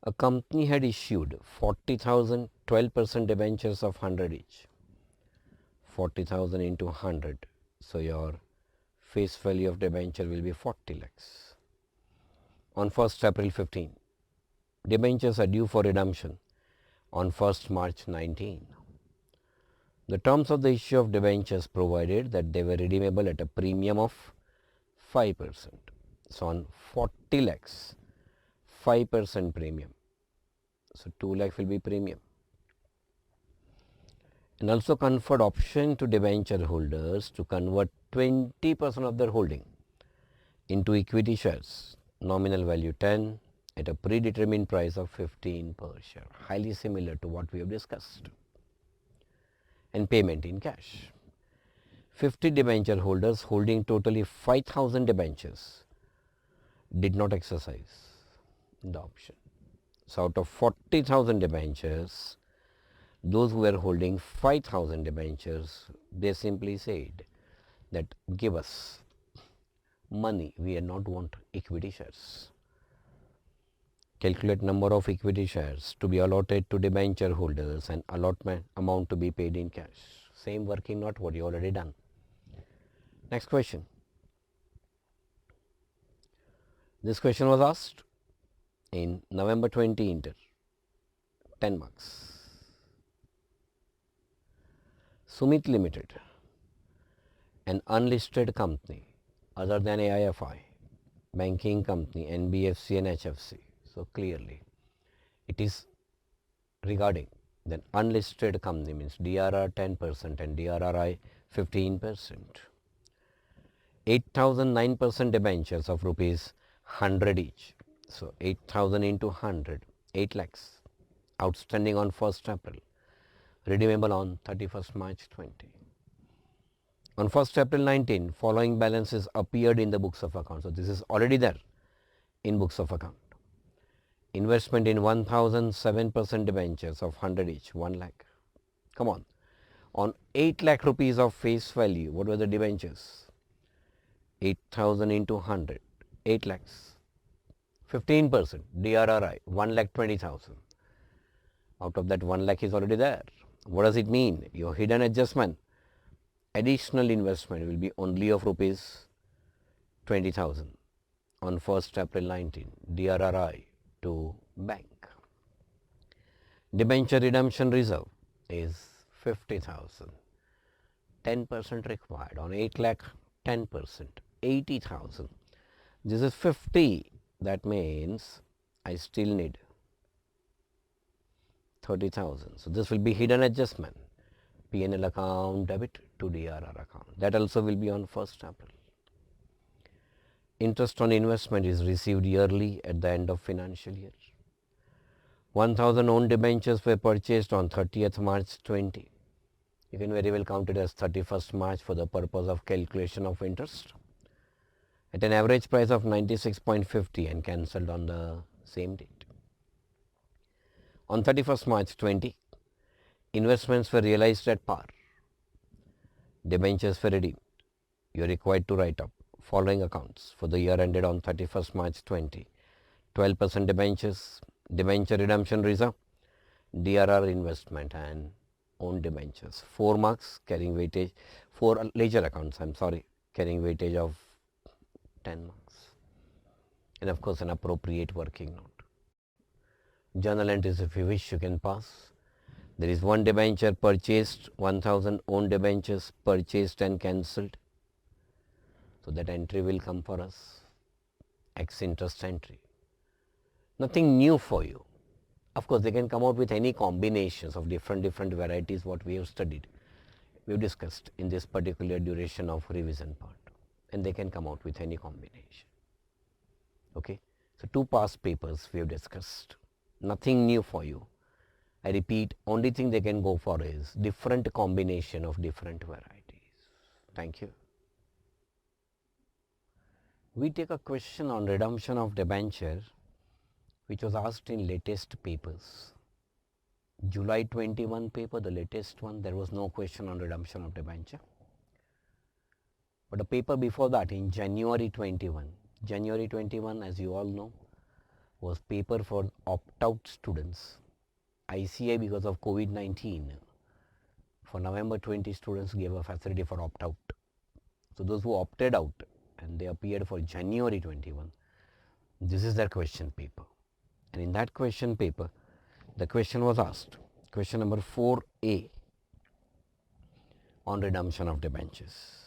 a company had issued 40,000 12% debentures of 100 each. 40,000 into 100, so your face value of debenture will be 40 lakhs. On 1st April 15, debentures are due for redemption on 1st March 19. The terms of the issue of debentures provided that they were redeemable at a premium of 5%. So on 40 lakhs, 5% premium. So 2 lakh will be premium. And also conferred option to debenture holders to convert 20% of their holding into equity shares, nominal value 10 at a predetermined price of 15 per share, highly similar to what we have discussed, and payment in cash. 50 debenture holders holding totally 5,000 debentures did not exercise the option. So out of 40,000 debentures, those who were holding 5,000 debentures, they simply said that give us money, we do not want equity shares. Calculate number of equity shares to be allotted to debenture holders and allotment amount to be paid in cash. Same working not what you already done. Next question. This question was asked in November 20 inter, 10 marks. Sumit Limited, an unlisted company other than AIFI, banking company, NBFC and HFC. So clearly it is regarding the unlisted company, means DRR 10% and DRRI 15%. 8,009% debentures of rupees 100 each. So 8,000 into 100, 8 lakhs outstanding on 1st April, redeemable on 31st March 20. On 1st April 19, following balances appeared in the books of account. So this is already there in books of account. Investment in 1,007% debentures of 100 each, 1 lakh. Come on 8 lakh rupees of face value, what were the debentures? 8,000 into 100, 8 lakhs. 15% DRRI, 1 lakh 20,000. Out of that 1 lakh is already there. What does it mean? Your hidden adjustment, additional investment will be only of rupees 20,000 on 1st April 19, DRRI to bank. Debenture redemption reserve is 50,000. 10% required on 8 lakh, 10%, 80,000. This is 50. That means I still need 30,000. So this will be hidden adjustment. P&L account debit to DRR account. That also will be on 1st April. Interest on investment is received yearly at the end of financial year. 1,000 own debentures were purchased on 30th March 20. You can very well count it as 31st March for the purpose of calculation of interest at an average price of 96.50 and cancelled on the same date. On 31st March 20, investments were realized at par. Debentures were redeemed. You are required to write up following accounts for the year ended on 31st March 20. 12% debentures, debenture redemption reserve, DRR investment and own debentures. 4 marks carrying weightage, 4 ledger accounts, carrying weightage of 10 marks. And of course an appropriate working note. Journal entries, if you wish, you can pass. There is 1 debenture purchased, 1,000 own debentures purchased and cancelled. So that entry will come for us, X interest entry. Nothing new for you. Of course, they can come out with any combinations of different varieties what we have studied. We have discussed in this particular duration of revision part, and they can come out with any combination. Okay. So 2 past papers we have discussed. Nothing new for you. I repeat, only thing they can go for is different combination of different varieties. Thank you. We take a question on redemption of debenture which was asked in latest papers. July 21 paper, the latest one, there was no question on redemption of debenture. But a paper before that in January 21, as you all know, was paper for opt-out students. ICI, because of COVID-19, for November 20 students gave a facility for opt-out. So those who opted out and they appeared for January 21, this is their question paper. And in that question paper, the question was asked, question number 4A on redemption of debentures.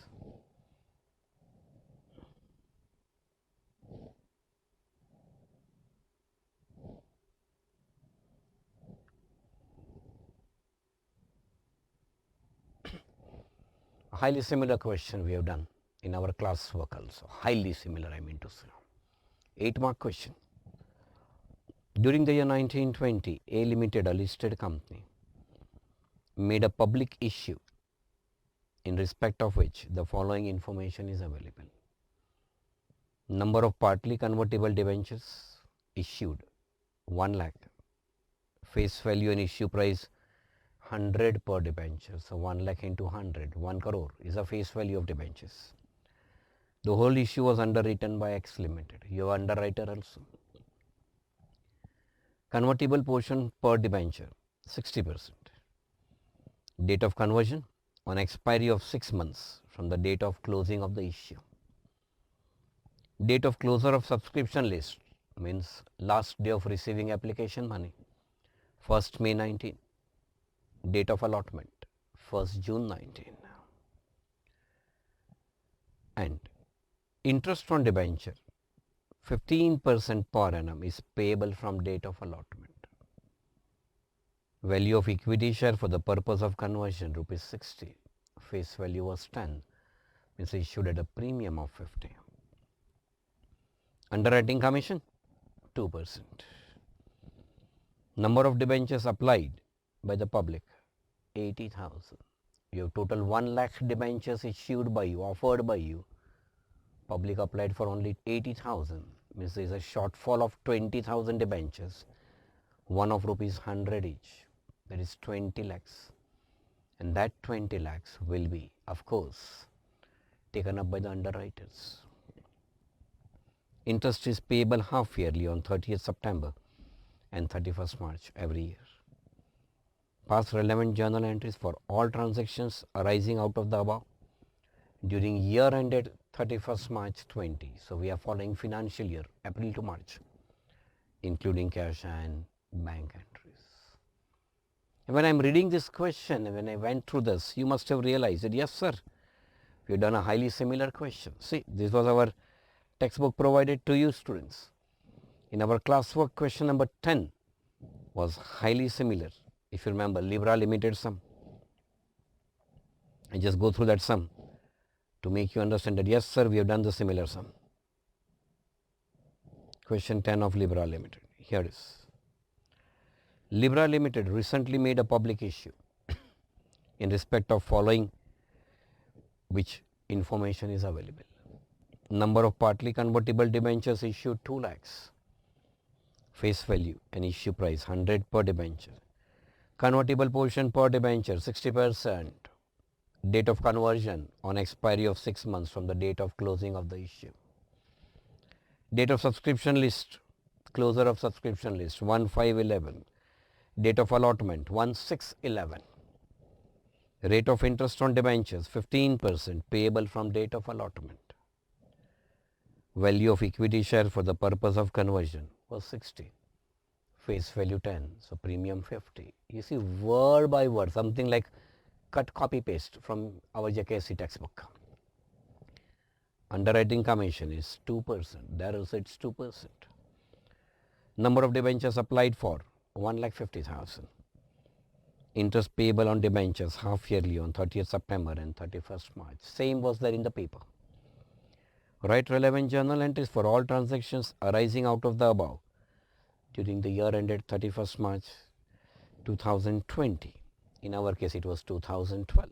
A highly similar question we have done in our class work also. Highly similar, I mean to say. 8-mark question. During the year 1920, A Limited, a listed company, made a public issue in respect of which the following information is available. Number of partly convertible debentures issued 1 lakh. Face value and issue price 100 per debenture. So 1 lakh into 100, 1 crore is a face value of debentures. The whole issue was underwritten by X Limited. You have underwriter also. Convertible portion per debenture 60%. Date of conversion on expiry of 6 months from the date of closing of the issue. Date of closure of subscription list means last day of receiving application money, 1st May 19. Date of allotment, 1st June 19. And interest on debenture 15% per annum is payable from date of allotment. Value of equity share for the purpose of conversion rupees 60. Face value was 10, means issued at a premium of 50. Underwriting commission 2%. Number of debentures applied by the public 80,000. You have total 1 lakh debentures issued by you, offered by you. Public applied for only 80,000, means there is a shortfall of 20,000 debentures, one of rupees 100 each, that is 20 lakhs. And that 20 lakhs will be, of course, taken up by the underwriters. Interest is payable half yearly on 30th September and 31st March every year. Pass relevant journal entries for all transactions arising out of the above during year ended 31st March 20. So we are following financial year, April to March, including cash and bank entries. And when I am reading this question, when I went through this, you must have realized that yes sir, we have done a highly similar question. See, this was our textbook provided to you students. In our classwork, question number 10 was highly similar. If you remember, Libra Limited sum. I just go through that sum to make you understand that yes sir, we have done the similar sum. Question 10 of Libra Limited. Here is. Libra Limited recently made a public issue in respect of following which information is available. Number of partly convertible debentures issued 2 lakhs. Face value and issue price 100 per debenture. Convertible portion per debenture 60%. Date of conversion on expiry of 6 months from the date of closing of the issue. Date of subscription list, closure of subscription list 1/5/11. Date of allotment 1/6/11. Rate of interest on debentures 15% payable from date of allotment. Value of equity share for the purpose of conversion was 60. Face value 10, so premium 50. You see, word by word, something like cut, copy, paste from our JKSC textbook. Underwriting commission is 2%. There also it's 2%. Number of debentures applied for 1,50,000. Interest payable on debentures half yearly on 30th September and 31st March. Same was there in the paper. Write relevant journal entries for all transactions arising out of the above during the year ended 31st March 2020. In our case it was 2012.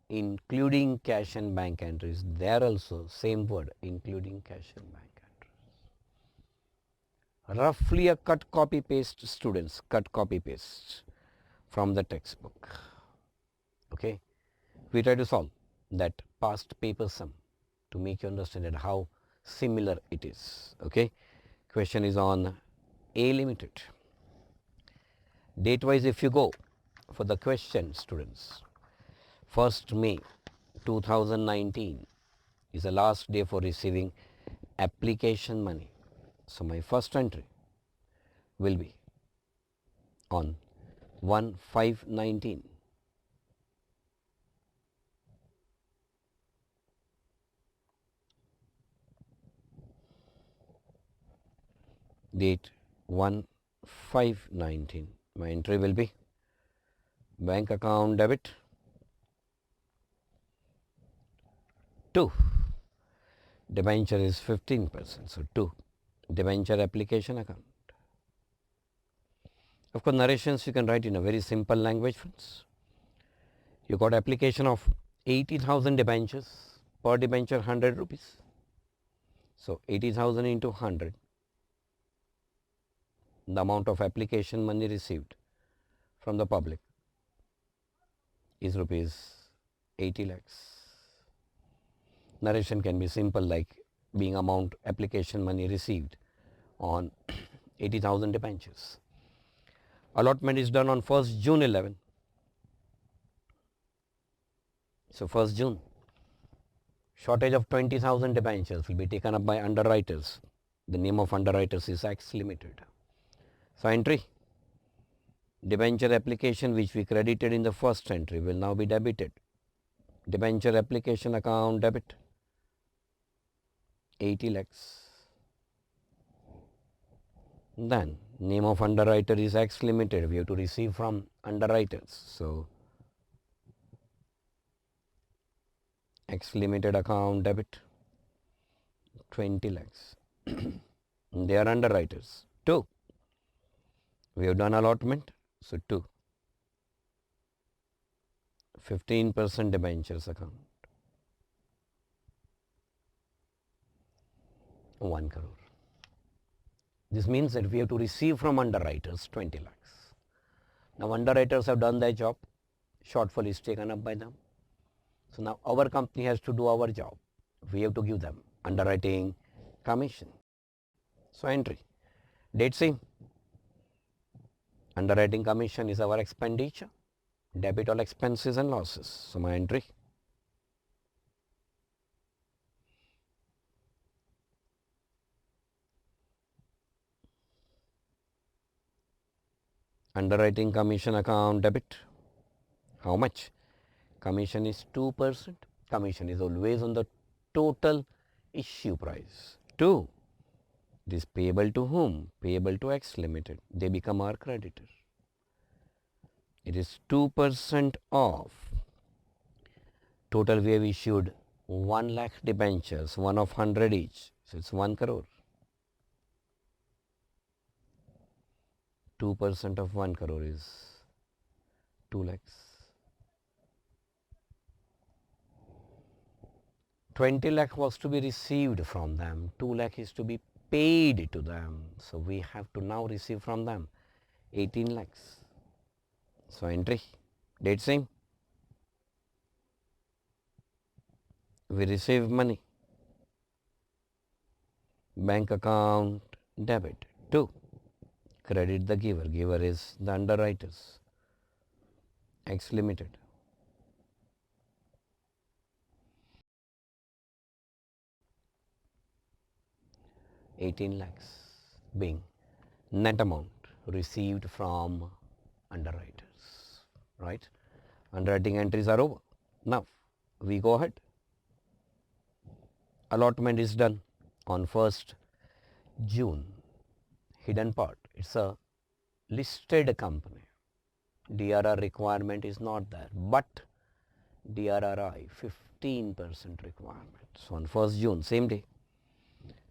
Including cash and bank entries. There also same word, including cash and bank entries. Roughly a cut, copy, paste, students, cut, copy, paste from the textbook. Okay. We try to solve that past paper sum to make you understand that how similar it is. Okay. Question is on A Limited. Date wise, if you go for the question, students, 1st May 2019 is the last day for receiving application money. So my first entry will be on 1/5/19. Date 1/5/19. My entry will be bank account debit 2. Debenture is 15%, so 2. Debenture application account. Of course, narrations you can write in a very simple language, friends. You got application of 80,000 debentures, per debenture 100 rupees. So 80,000 into 100, the amount of application money received from the public is rupees 80 lakhs. Narration can be simple like being amount application money received on 80,000 debentures. Allotment is done on 1st June 11. So 1st June, shortage of 20,000 debentures will be taken up by underwriters. The name of underwriters is X Limited. So entry, debenture application which we credited in the first entry will now be debited. Debenture application account debit 80 lakhs. Then name of underwriter is X Limited. We have to receive from underwriters. So X Limited account debit 20 lakhs. They are underwriters. 2. We have done allotment. So 2. 15% debentures account. 1 crore. This means that we have to receive from underwriters 20 lakhs. Now underwriters have done their job. Shortfall is taken up by them. So now our company has to do our job. We have to give them underwriting commission. So entry, date same. Underwriting commission is our expenditure. Debit all expenses and losses. So my entry. Underwriting commission account debit. How much? Commission is 2%. Commission is always on the total issue price. 2. It is payable to whom? Payable to X Limited. They become our creditor. It is 2% of total. We have issued 1 lakh debentures, one of 100 each. So it's 1 crore. 2% of 1 crore is 2 lakhs. 20 lakh was to be received from them. 2 lakh is to be paid to them. So we have to now receive from them 18 lakhs. So entry, date same. We receive money. Bank account debit. 2. Credit the giver. Giver is the underwriters. X Limited. $18 lakhs being net amount received from underwriters. Right? Underwriting entries are over. Now we go ahead. Allotment is done on 1st June. Hidden part. It's a listed company. DRR requirement is not there, but DRRI 15% requirement. So on 1st June, same day,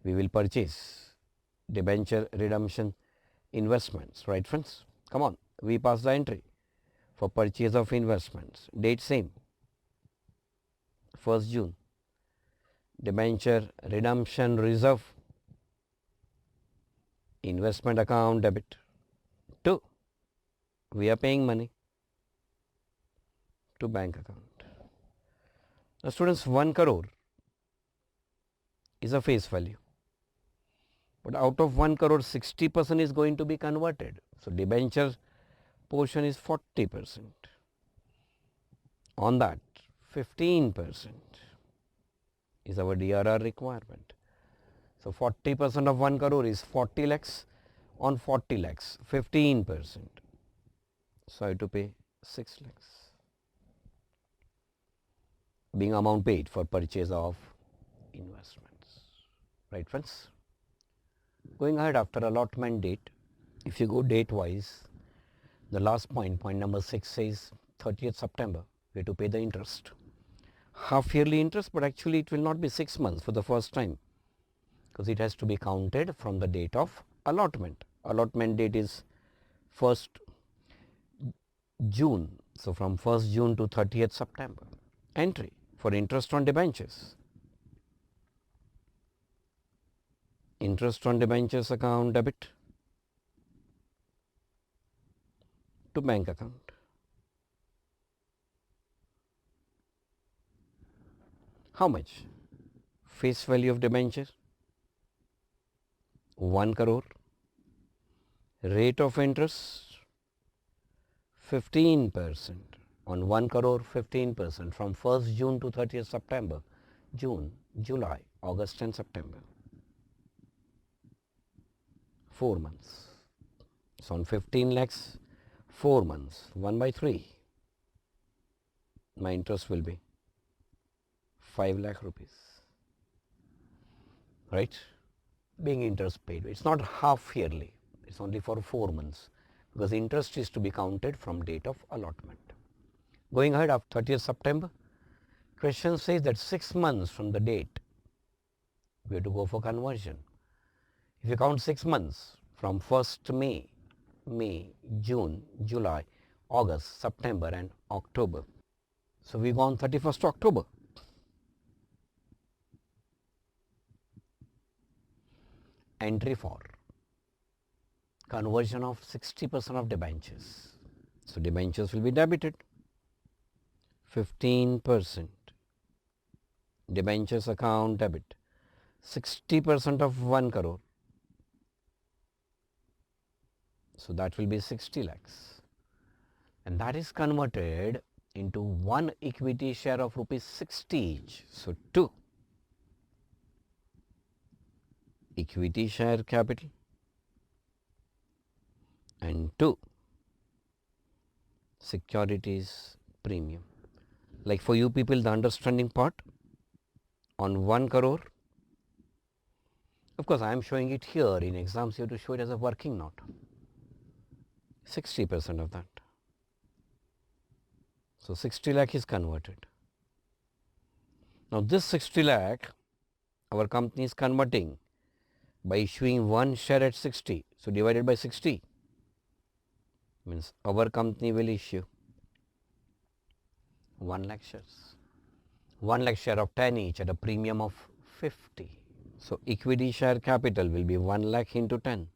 we will purchase debenture redemption investments, right friends? Come on, we pass the entry for purchase of investments. Date same, 1st June. Debenture redemption reserve, investment account debit. 2. We are paying money to bank account. Now students, 1 crore is a face value. But out of 1 crore, 60% is going to be converted. So debenture portion is 40%. On that, 15% is our DRR requirement. So 40% of 1 crore is 40 lakhs. On 40 lakhs, 15%. So I have to pay 6 lakhs. Being amount paid for purchase of investments. Right friends? Going ahead after allotment date, if you go date wise, the last point, point number 6 says 30th September, we have to pay the interest. Half yearly interest, but actually it will not be 6 months for the first time, because it has to be counted from the date of allotment. Allotment date is 1st June. So from 1st June to 30th September. Entry for interest on debentures. Interest on debentures account debit to bank account. How much? Face value of debenture 1 crore. Rate of interest 15%. On 1 crore, 15% from 1st June to 30th September. June, July, August and September. 4 months. So on 15 lakhs, 4 months, 1 by 3. My interest will be 5 lakh rupees. Right? Being interest paid. It's not half yearly. It's only for 4 months, because interest is to be counted from date of allotment. Going ahead of 30th September, question says that 6 months from the date, we have to go for conversion. If you count 6 months from 1st May, June, July, August, September and October. So we go on 31st October. Entry for conversion of 60% of debentures. So debentures will be debited. 15% debentures account debit. 60% of 1 crore. So that will be 60 lakhs. And that is converted into 1 equity share of rupees 60 each. So 2 equity share capital and 2 securities premium. Like for you people, the understanding part, on 1 crore, of course I am showing it here. In exams you have to show it as a working note. 60% of that. So 60 lakh is converted. Now this 60 lakh our company is converting by issuing one share at 60. So divided by 60 means our company will issue 1 lakh shares. 1 lakh share of 10 each at a premium of 50. So equity share capital will be 1 lakh into 10.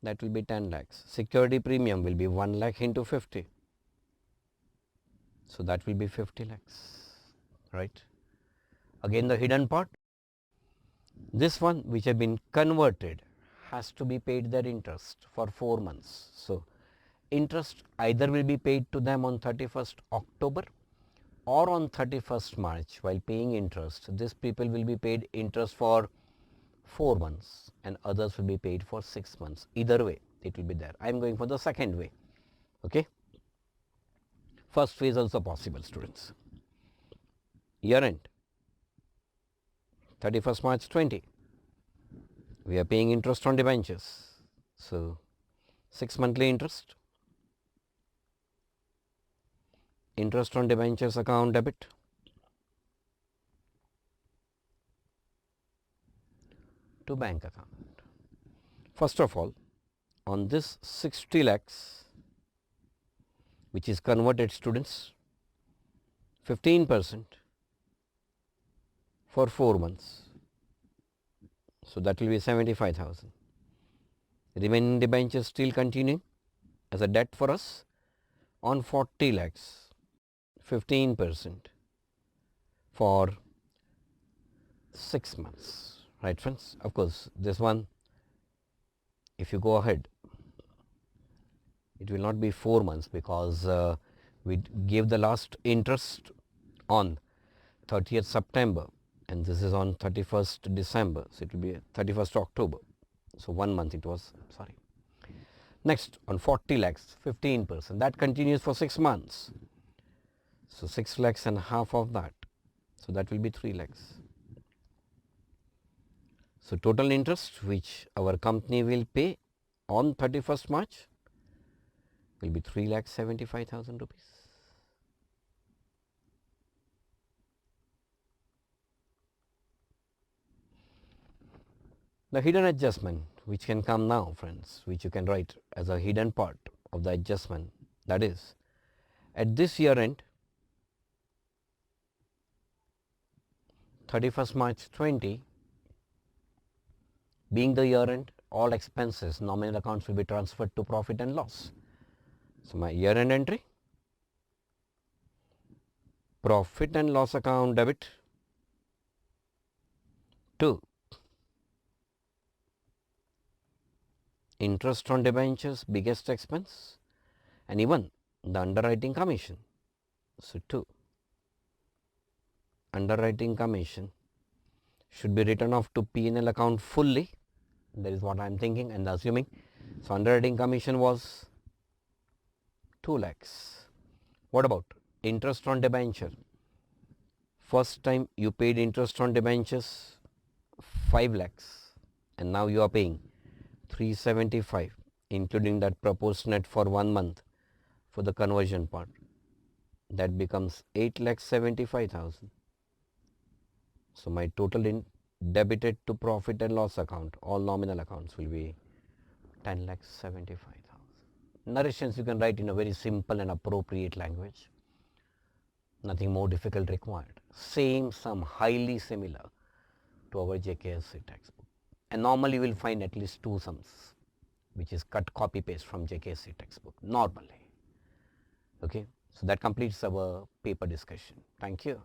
That will be 10 lakhs. Security premium will be 1 lakh into 50. So that will be 50 lakhs, right? Again the hidden part. This one which have been converted has to be paid their interest for 4 months. So interest either will be paid to them on 31st October or on 31st March. While paying interest, these people will be paid interest for 4 months and others will be paid for 6 months. Either way it will be there. I am going for the second way. Okay. First way is also possible, students. Year end 31st March 20. We are paying interest on debentures. So 6 monthly interest. Interest on debentures account debit. To bank account. First of all, on this 60 lakhs which is converted, students, 15% for 4 months. So that will be 75,000. Remaining debentures still continuing as a debt for us on 40 lakhs, 15% for 6 months, right friends? Of course, this one, if you go ahead, it will not be 4 months because we gave the last interest on 30th September and this is on 31st December. So it will be 31st October. So 1 month it was, sorry. Next on 40 lakhs, 15%. That continues for 6 months. So 6 lakhs and half of that. So that will be 3 lakhs. So total interest which our company will pay on 31st March will be 3,75,000 rupees. The hidden adjustment which can come now, friends, which you can write as a hidden part of the adjustment, that is at this year end 31st March 20, being the year end, all expenses, nominal accounts will be transferred to profit and loss. So my year end entry, profit and loss account debit to interest on debentures, biggest expense, and even the underwriting commission. So 2, underwriting commission should be written off to P&L account fully. That is what I am thinking and assuming. So underwriting commission was 2 lakhs. What about interest on debenture? First time you paid interest on debentures 5 lakhs and now you are paying 375, including that proportionate for 1 month for the conversion part. That becomes 8,75,000. So my total in debited to profit and loss account, all nominal accounts, will be 10,75,000. Narrations you can write in a very simple and appropriate language. Nothing more difficult required. Same, some highly similar to our JKSC textbook. And normally you will find at least 2 sums, which is cut copy paste from JKSC textbook normally. Okay, so that completes our paper discussion. Thank you.